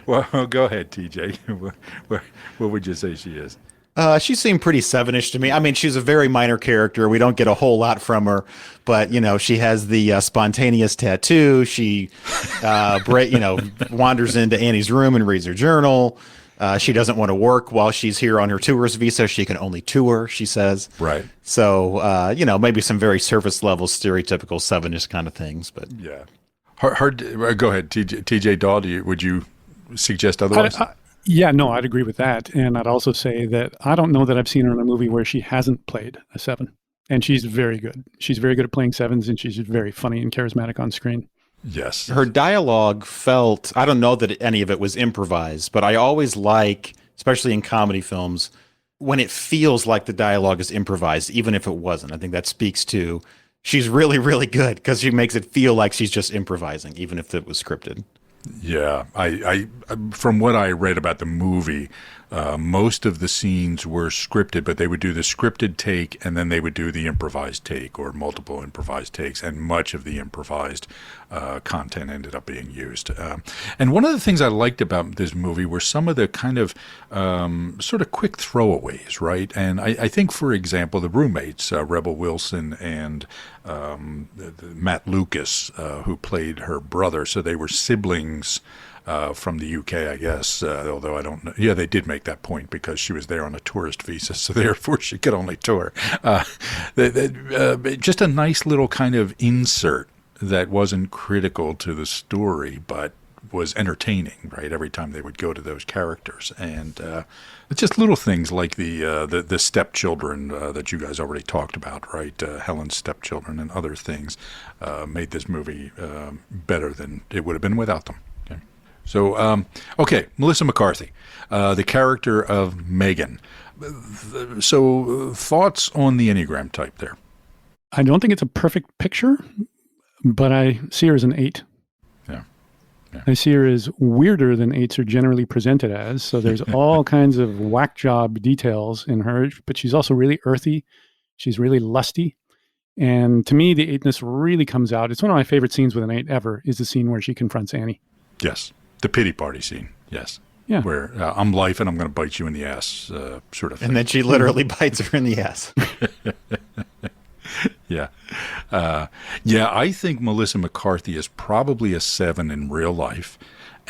Well, go ahead, TJ. What would you say she is? She seemed pretty 7-ish to me. I mean, she's a very minor character. We don't get a whole lot from her, but she has the spontaneous tattoo. She, wanders into Annie's room and reads her journal. She doesn't want to work while she's here on her tourist visa. She can only tour, she says. Right. So, maybe some very surface level, stereotypical 7-ish kind of things, but yeah. Hard. Go ahead, TJ Dawe. Would you suggest otherwise? Yeah, no, I'd agree with that. And I'd also say that I don't know that I've seen her in a movie where she hasn't played a 7. And she's very good. She's very good at playing 7s, and she's very funny and charismatic on screen. Yes. Her dialogue felt, I don't know that any of it was improvised, but I always like, especially in comedy films, when it feels like the dialogue is improvised, even if it wasn't. I think that speaks to she's really, really good because she makes it feel like she's just improvising, even if it was scripted. Yeah, I from what I read about the movie, most of the scenes were scripted, but they would do the scripted take and then they would do the improvised take or multiple improvised takes, and much of the improvised content ended up being used. And one of the things I liked about this movie were some of the kind of sort of quick throwaways, right? And I think, for example, the roommates, Rebel Wilson and Matt Lucas, who played her brother, so they were siblings from the UK, I guess, although I don't know. Yeah, they did make that point because she was there on a tourist visa, so therefore she could only tour. Just a nice little kind of insert that wasn't critical to the story, but was entertaining, right? Every time they would go to those characters. And just little things like the stepchildren that you guys already talked about, right? Helen's stepchildren and other things made this movie better than it would have been without them. Okay. So, Melissa McCarthy, the character of Megan. So, thoughts on the Enneagram type there? I don't think it's a perfect picture, but I see her as an 8. Yeah. I see her as weirder than 8s are generally presented as. So there's all kinds of whack job details in her, but she's also really earthy. She's really lusty. And to me, the 8ness really comes out. It's one of my favorite scenes with an 8 ever, is the scene where she confronts Annie. Yes. The pity party scene. Yes. Yeah. Where I'm life and I'm going to bite you in the ass, sort of thing. And then she literally bites her in the ass. Yeah. I think Melissa McCarthy is probably a 7 in real life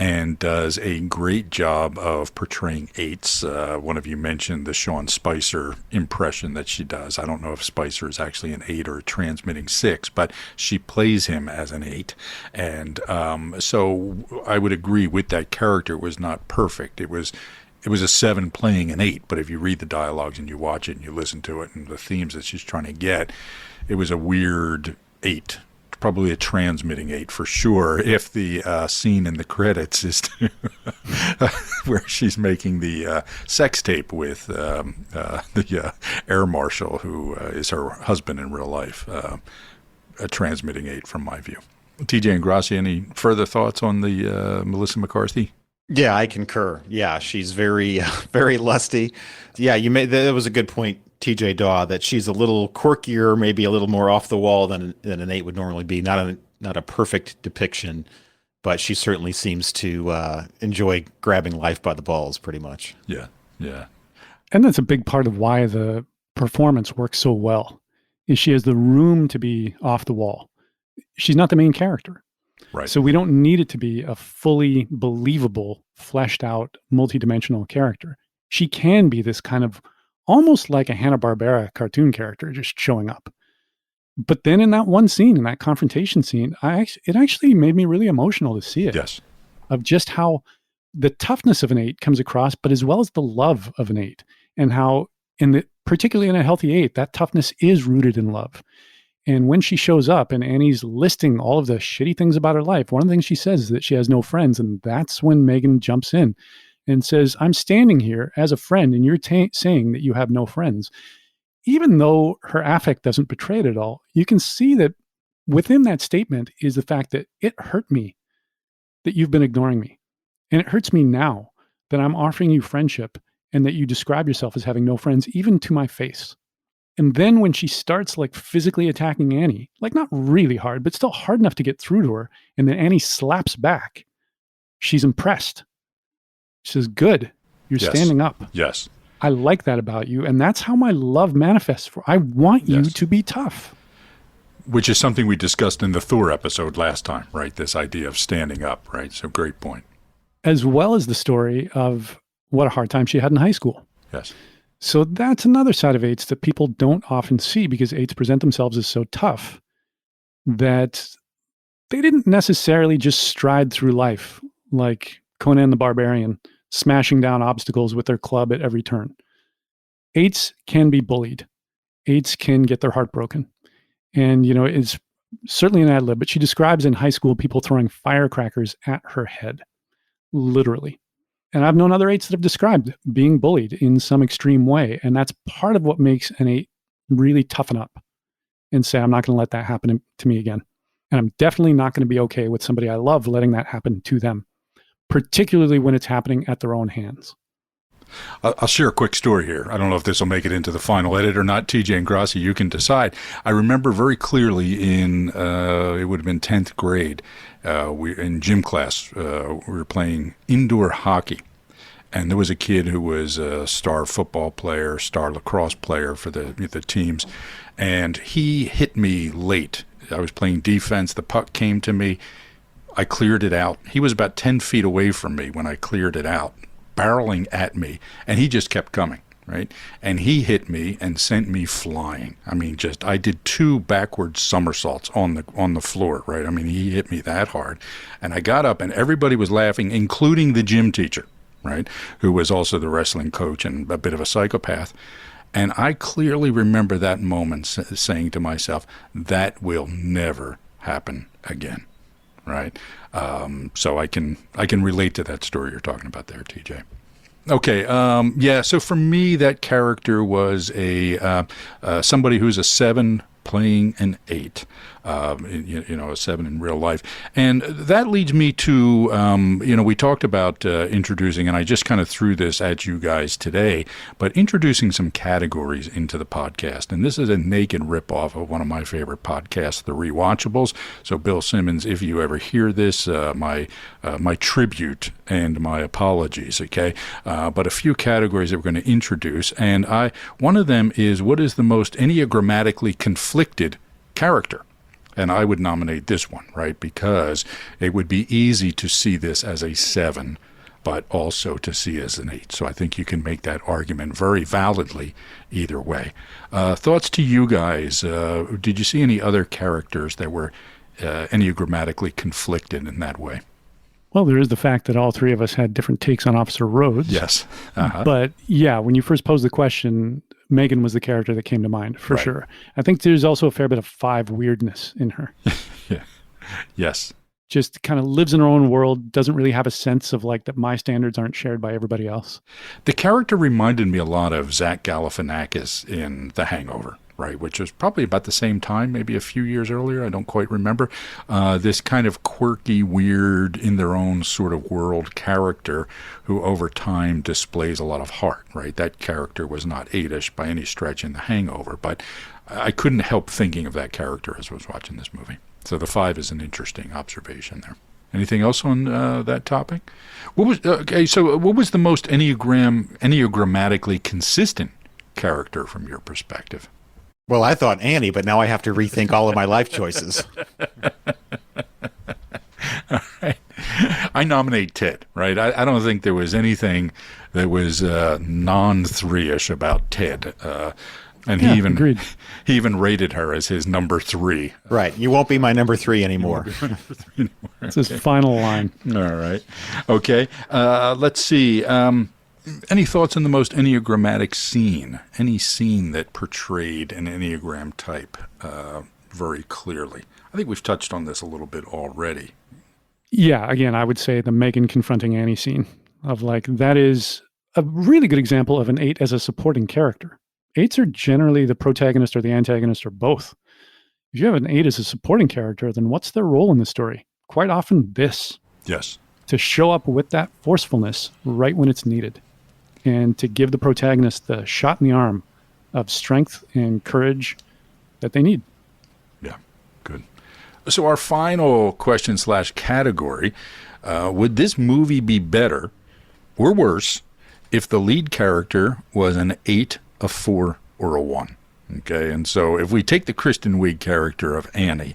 and does a great job of portraying 8s. One of you mentioned the Sean Spicer impression that she does. I don't know if Spicer is actually an 8 or a transmitting 6, but she plays him as an 8. And so I would agree with that character. It was not perfect. It was a 7 playing an 8, but if you read the dialogues and you watch it and you listen to it and the themes that she's trying to get, it was a weird 8, probably a transmitting 8 for sure, if the scene in the credits is where she's making the sex tape with the air marshal who is her husband in real life, a transmitting 8 from my view. TJ Ingrassia, any further thoughts on the Melissa McCarthy? Yeah, I concur. Yeah, she's very, very lusty. Yeah, that was a good point, TJ Dawe, that she's a little quirkier, maybe a little more off the wall than an 8 would normally be. Not a perfect depiction, but she certainly seems to enjoy grabbing life by the balls, pretty much. Yeah. And that's a big part of why the performance works so well is she has the room to be off the wall. She's not the main character. Right. So we don't need it to be a fully believable, fleshed out, multidimensional character. She can be this kind of almost like a Hanna-Barbera cartoon character just showing up. But then in that one scene, in that confrontation scene, it actually made me really emotional to see it. Yes. Of just how the toughness of an 8 comes across, but as well as the love of an 8, and how particularly in a healthy 8, that toughness is rooted in love. And when she shows up and Annie's listing all of the shitty things about her life, one of the things she says is that she has no friends. And that's when Megan jumps in and says, I'm standing here as a friend and you're saying that you have no friends. Even though her affect doesn't betray it at all, you can see that within that statement is the fact that it hurt me that you've been ignoring me. And it hurts me now that I'm offering you friendship and that you describe yourself as having no friends, even to my face. And then when she starts like physically attacking Annie, like not really hard, but still hard enough to get through to her, and then Annie slaps back, she's impressed. She says, good, you're standing up. Yes. I like that about you. And that's how my love manifests. I want you to be tough. Which is something we discussed in the Thor episode last time, right? This idea of standing up, right? So great point. As well as the story of what a hard time she had in high school. Yes. So that's another side of 8s that people don't often see because 8s present themselves as so tough that they didn't necessarily just stride through life like Conan the Barbarian, smashing down obstacles with their club at every turn. 8s can be bullied. 8s can get their heart broken. And, it's certainly an ad lib, but she describes in high school people throwing firecrackers at her head, literally. And I've known other 8s that have described being bullied in some extreme way. And that's part of what makes an 8 really toughen up and say, I'm not going to let that happen to me again. And I'm definitely not going to be okay with somebody I love letting that happen to them, particularly when it's happening at their own hands. I'll share a quick story here. I don't know if this will make it into the final edit or not. TJ Ingrassia, you can decide. I remember very clearly in, it would have been 10th grade, in gym class, we were playing indoor hockey. And there was a kid who was a star football player, star lacrosse player for the teams. And he hit me late. I was playing defense. The puck came to me. I cleared it out. He was about 10 feet away from me when I cleared it out, barreling at me, and he just kept coming, right? And he hit me and sent me flying. I mean, I did 2 backward somersaults on the floor, right? I mean, he hit me that hard. And I got up and everybody was laughing, including the gym teacher, right? Who was also the wrestling coach and a bit of a psychopath. And I clearly remember that moment saying to myself, that will never happen again. Right. So I can relate to that story you're talking about there, TJ. Okay. So for me, that character was somebody who's a 7 playing an 8, a 7 in real life. And that leads me to, we talked about introducing, and I just kind of threw this at you guys today, but introducing some categories into the podcast. And this is a naked ripoff of one of my favorite podcasts, The Rewatchables. So Bill Simmons, if you ever hear this, my tribute and my apologies, okay? But a few categories that we're going to introduce. And one of them is, what is the most enneagrammatically conflicted character? And I would nominate this one, right? Because it would be easy to see this as a 7, but also to see as an 8. So I think you can make that argument very validly either way. Thoughts to you guys? Did you see any other characters that were enneagrammatically conflicted in that way? Well, there is the fact that all 3 of us had different takes on Officer Rhodes. Yes. But yeah, when you first posed the question, Megan was the character that came to mind, for sure. I think there's also a fair bit of 5 weirdness in her. Yeah. Yes. Just kind of lives in her own world, doesn't really have a sense of like that my standards aren't shared by everybody else. The character reminded me a lot of Zach Galifianakis in The Hangover, right, which was probably about the same time, maybe a few years earlier. I don't quite remember. This kind of quirky, weird, in their own sort of world character who over time displays a lot of heart, right? That character was not 8-ish by any stretch in The Hangover, but I couldn't help thinking of that character as I was watching this movie. So the 5 is an interesting observation there. Anything else on that topic? So what was the most enneagrammatically consistent character from your perspective? Well, I thought Annie, but now I have to rethink all of my life choices. All right. I nominate Ted, right? I don't think there was anything that was non-3-ish about Ted. And agreed. He even rated her as his number 3. Right. You won't be my number 3 anymore. It's his final line. All right. Okay. Let's see. Any thoughts on the most Enneagrammatic scene? Any scene that portrayed an Enneagram type very clearly? I think we've touched on this a little bit already. Yeah, again, I would say the Megan confronting Annie scene of like, that is a really good example of an 8 as a supporting character. 8s are generally the protagonist or the antagonist or both. If you have an 8 as a supporting character, then what's their role in the story? Quite often this. Yes. To show up with that forcefulness right when it's needed and to give the protagonist the shot in the arm of strength and courage that they need. Yeah, good. So our final question / category, would this movie be better or worse if the lead character was an 8, a 4, or a 1? Okay, and so if we take the Kristen Wiig character of Annie,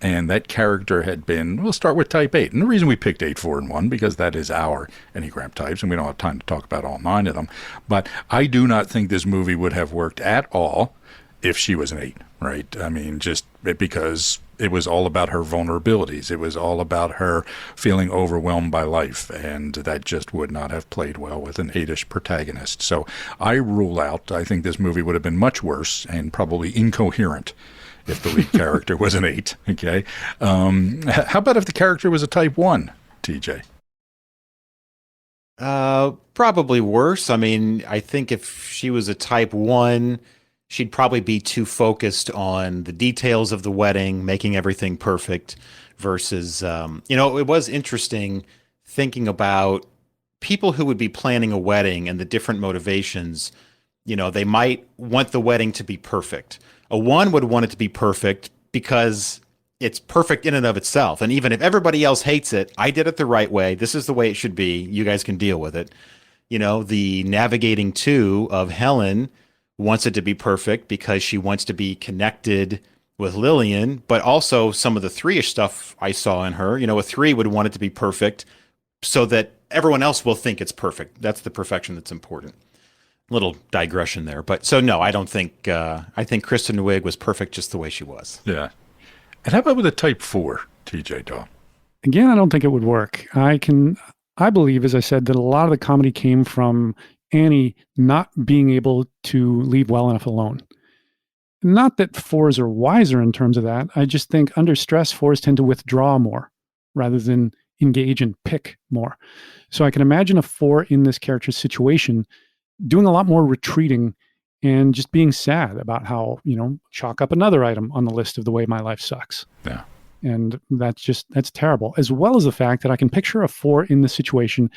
and that character had been, we'll start with type 8. And the reason we picked 8, 4, and 1, because that is our Enneagram types, and we don't have time to talk about all 9 of them. But I do not think this movie would have worked at all if she was an 8, right? I mean, just because it was all about her vulnerabilities. It was all about her feeling overwhelmed by life, and that just would not have played well with an 8-ish protagonist. So I rule out, I think this movie would have been much worse and probably incoherent if the lead character was an 8, okay? How about if the character was a type 1, TJ? Probably worse. I mean, I think if she was a type 1, she'd probably be too focused on the details of the wedding, making everything perfect, versus, it was interesting thinking about people who would be planning a wedding and the different motivations. They might want the wedding to be perfect. A 1 would want it to be perfect because it's perfect in and of itself. And even if everybody else hates it, I did it the right way. This is the way it should be. You guys can deal with it. The navigating 2 of Helen wants it to be perfect because she wants to be connected with Lillian, but also some of the 3-ish stuff I saw in her. A 3 would want it to be perfect so that everyone else will think it's perfect. That's the perfection that's important. Little digression there. But so no, I don't think, I think Kristen Wiig was perfect just the way she was. Yeah. And how about with a type 4, TJ Dawe? Again, I don't think it would work. I believe, as I said, that a lot of the comedy came from Annie not being able to leave well enough alone. Not that 4s are wiser in terms of that. I just think under stress, 4s tend to withdraw more rather than engage and pick more. So I can imagine a 4 in this character's situation doing a lot more retreating and just being sad about how, chalk up another item on the list of the way my life sucks. Yeah. And that's terrible. As well as the fact that I can picture a 4 in this situation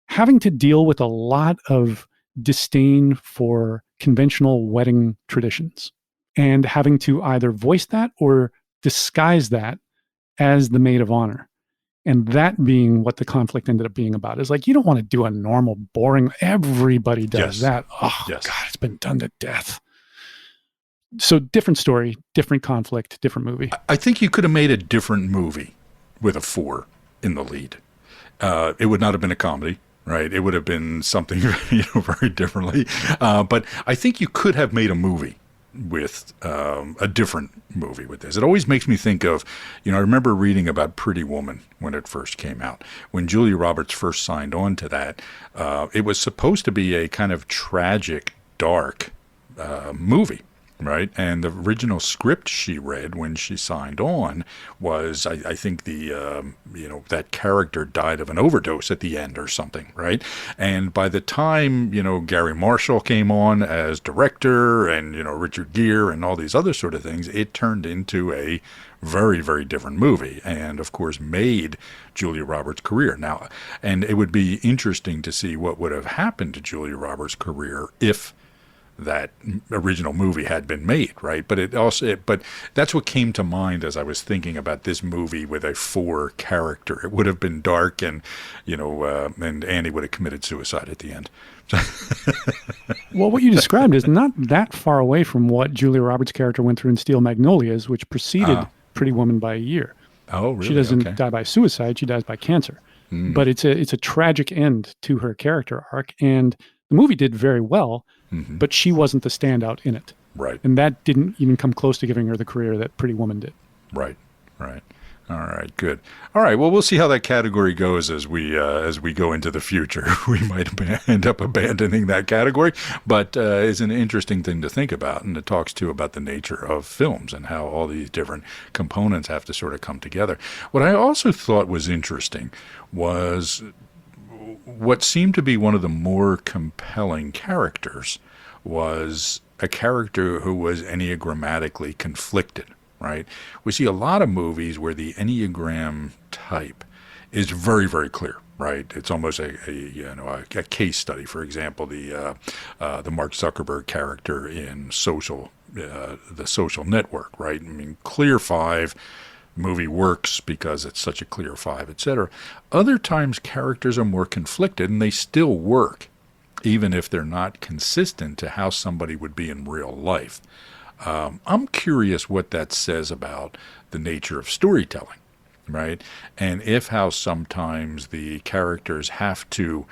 having to deal with a lot of disdain for conventional wedding traditions and having to either voice that or disguise that as the maid of honor. And that being what the conflict ended up being about is like, you don't want to do a normal, boring, everybody does that. Oh, yes. God, it's been done to death. So different story, different conflict, different movie. I think you could have made a different movie with a 4 in the lead. It would not have been a comedy, right? It would have been something very differently. But I think you could have made a movie with a different movie with this. It always makes me think of, I remember reading about Pretty Woman when it first came out. When Julia Roberts first signed on to that, it was supposed to be a kind of tragic, dark movie. Right. And the original script she read when she signed on was, I think that character died of an overdose at the end or something. Right. And by the time, Gary Marshall came on as director and, Richard Gere and all these other sort of things, it turned into a very, very different movie and, of course, made Julia Roberts' career. Now, and it would be interesting to see what would have happened to Julia Roberts' career if that original movie had been made, right? But but that's what came to mind as I was thinking about this movie with a 4 character. It would have been dark, and and Annie would have committed suicide at the end. Well, what you described is not that far away from what Julia Roberts' character went through in Steel Magnolias, which preceded Pretty Woman by a year. Oh, really? She doesn't die by suicide; she dies by cancer. But it's a tragic end to her character arc, and the movie did very well, but she wasn't the standout in it. Right. And that didn't even come close to giving her the career that Pretty Woman did. Right. All right, good. All right, well, we'll see how that category goes as we go into the future. We might end up abandoning that category, but it's an interesting thing to think about, and it talks too about the nature of films and how all these different components have to sort of come together. What I also thought was interesting was what seemed to be one of the more compelling characters was a character who was enneagrammatically conflicted. Right? We see a lot of movies where the Enneagram type is very, very clear. Right? It's almost a case study. For example, the Mark Zuckerberg character in the Social Network. Right? I mean, clear 5. Movie works because it's such a clear 5, etc. Other times, characters are more conflicted, and they still work, even if they're not consistent to how somebody would be in real life. I'm curious what that says about the nature of storytelling, right? And how sometimes the characters have to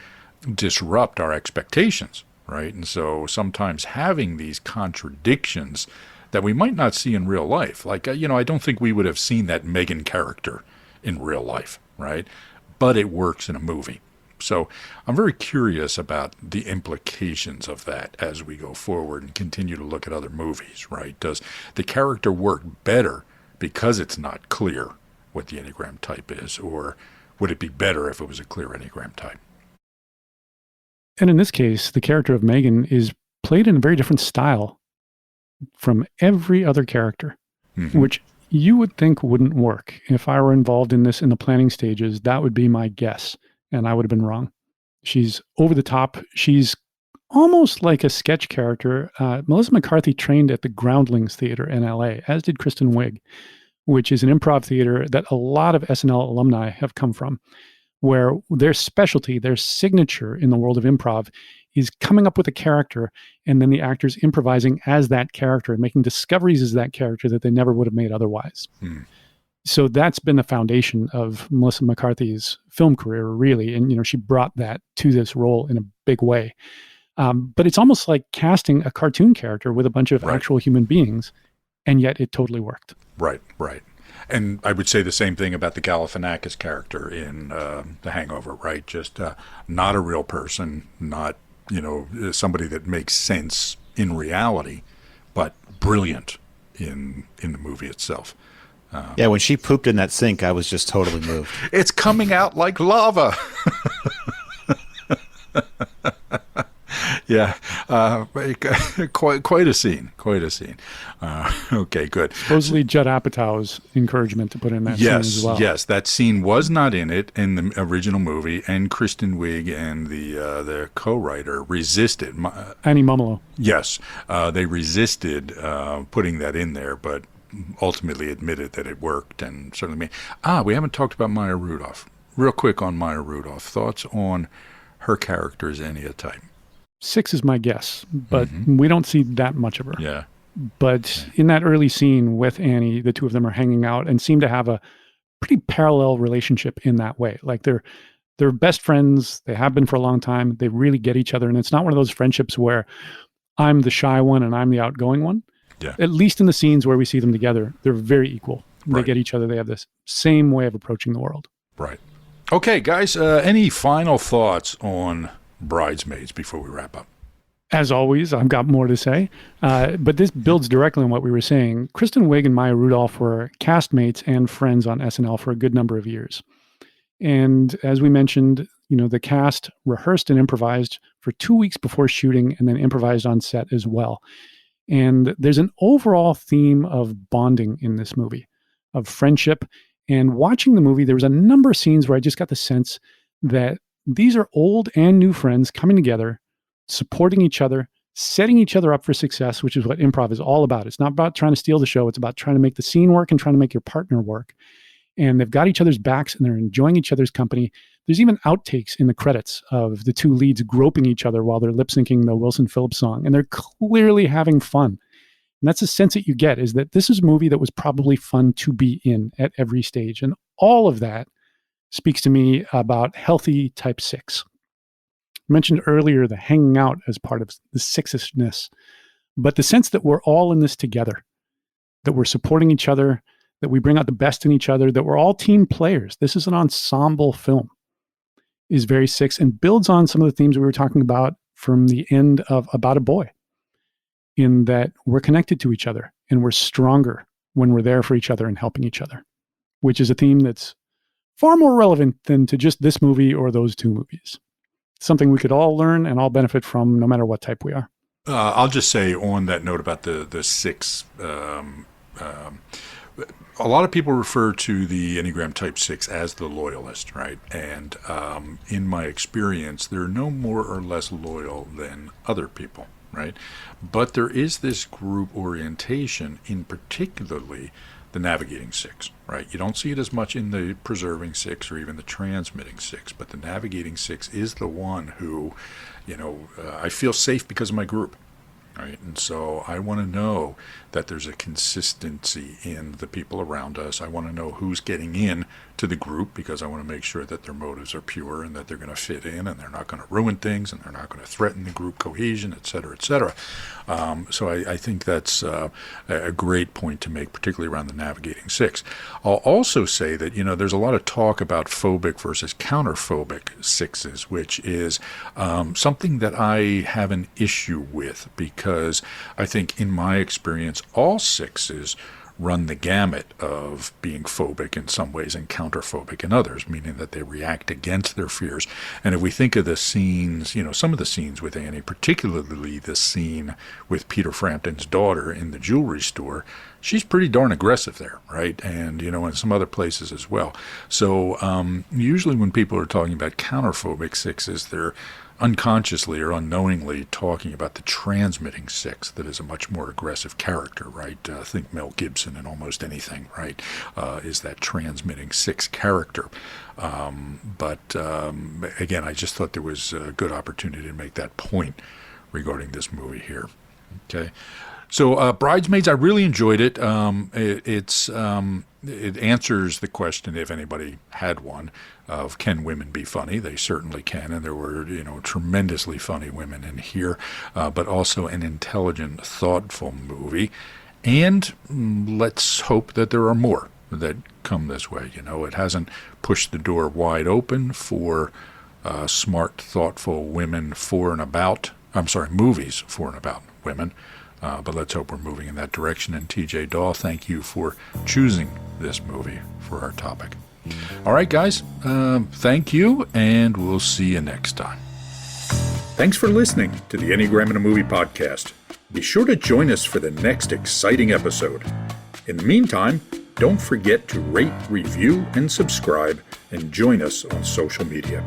disrupt our expectations, right? And so sometimes having these contradictions that we might not see in real life, like, I don't think we would have seen that Megan character in real life, right? But it works in a movie. So I'm very curious about the implications of that as we go forward and continue to look at other movies, right? Does the character work better because it's not clear what the Enneagram type is, or would it be better if it was a clear Enneagram type? And in this case, the character of Megan is played in a very different style from every other character, which you would think wouldn't work. If I were involved in this in the planning stages, that would be my guess. And I would have been wrong. She's over the top. She's almost like a sketch character. Melissa McCarthy trained at the Groundlings Theater in LA, as did Kristen Wiig, which is an improv theater that a lot of SNL alumni have come from, where their specialty, their signature in the world of improv is coming up with a character and then the actors improvising as that character and making discoveries as that character that they never would have made otherwise. So that's been the foundation of Melissa McCarthy's film career, really. And, she brought that to this role in a big way. But it's almost like casting a cartoon character with a bunch of actual human beings, and yet it totally worked. Right. And I would say the same thing about the Galifianakis character in The Hangover, right? Just not a real person, not, somebody that makes sense in reality, but brilliant in the movie itself. Yeah, when she pooped in that sink, I was just totally moved. It's coming out like lava. Yeah, quite a scene. Okay, good. Supposedly Judd Apatow's encouragement to put in that scene as well. Yes, that scene was not in it in the original movie, and Kristen Wiig and the co-writer resisted. Annie Mumolo. Yes, they resisted putting that in there, but ultimately admitted that it worked, and certainly we haven't talked about Maya Rudolph. Real quick on Maya Rudolph. Thoughts on her character's Enneagram type? 6 is my guess, but we don't see that much of her. Yeah. But in that early scene with Annie, the two of them are hanging out and seem to have a pretty parallel relationship in that way. Like they're best friends. They have been for a long time. They really get each other. And it's not one of those friendships where I'm the shy one and I'm the outgoing one. Yeah. At least in the scenes where we see them together, they're very equal. They get each other. They have this same way of approaching the world. Right. Okay, guys, any final thoughts on Bridesmaids before we wrap up? As always, I've got more to say, but this builds directly on what we were saying. Kristen Wiig and Maya Rudolph were castmates and friends on SNL for a good number of years. And as we mentioned, the cast rehearsed and improvised for 2 weeks before shooting and then improvised on set as well. And there's an overall theme of bonding in this movie, of friendship. And watching the movie, there was a number of scenes where I just got the sense that these are old and new friends coming together, supporting each other, setting each other up for success, which is what improv is all about. It's not about trying to steal the show. It's about trying to make the scene work and trying to make your partner work. And they've got each other's backs and they're enjoying each other's company. There's even outtakes in the credits of the two leads groping each other while they're lip syncing the Wilson Phillips song. And they're clearly having fun. And that's the sense that you get, is that this is a movie that was probably fun to be in at every stage. And all of that speaks to me about healthy type 6. I mentioned earlier the hanging out as part of the sixishness, but the sense that we're all in this together, that we're supporting each other, that we bring out the best in each other, that we're all team players. This is an ensemble film, is very 6 and builds on some of the themes we were talking about from the end of About a Boy, in that we're connected to each other and we're stronger when we're there for each other and helping each other, which is a theme that's far more relevant than to just this movie or those two movies. Something we could all learn and all benefit from, no matter what type we are. I'll just say on that note about the 6, a lot of people refer to the Enneagram Type 6 as the loyalist, right? And in my experience, they're no more or less loyal than other people, right? But there is this group orientation in particularly the navigating 6, right? You don't see it as much in the preserving 6 or even the transmitting 6, but the navigating 6 is the one who, I feel safe because of my group, right? And so I want to know that there's a consistency in the people around us. I want to know who's getting in to the group because I want to make sure that their motives are pure and that they're going to fit in and they're not going to ruin things and they're not going to threaten the group cohesion, et cetera, et cetera. So I think that's a great point to make, particularly around the navigating 6. I'll also say that, there's a lot of talk about phobic versus counterphobic 6s, which is something that I have an issue with because I think in my experience, all 6s run the gamut of being phobic in some ways and counterphobic in others, meaning that they react against their fears. And if we think of the scenes, some of the scenes with Annie, particularly the scene with Peter Frampton's daughter in the jewelry store, she's pretty darn aggressive there, right? And, in some other places as well. So usually when people are talking about counterphobic 6s, they're unconsciously or unknowingly talking about the transmitting 6 that is a much more aggressive character, right? Think Mel Gibson in almost anything, right? Is that transmitting 6 character. But again, I just thought there was a good opportunity to make that point regarding this movie here. Okay. So Bridesmaids, I really enjoyed it. It answers the question, if anybody had one, of can women be funny? They certainly can, and there were tremendously funny women in here, but also an intelligent, thoughtful movie. And let's hope that there are more that come this way. It hasn't pushed the door wide open for smart, thoughtful women movies for and about women. But let's hope we're moving in that direction. And TJ Dawe, thank you for choosing this movie for our topic. All right, guys, thank you, and we'll see you next time. Thanks for listening to the Enneagram in a Movie podcast. Be sure to join us for the next exciting episode. In the meantime, don't forget to rate, review, and subscribe, and join us on social media.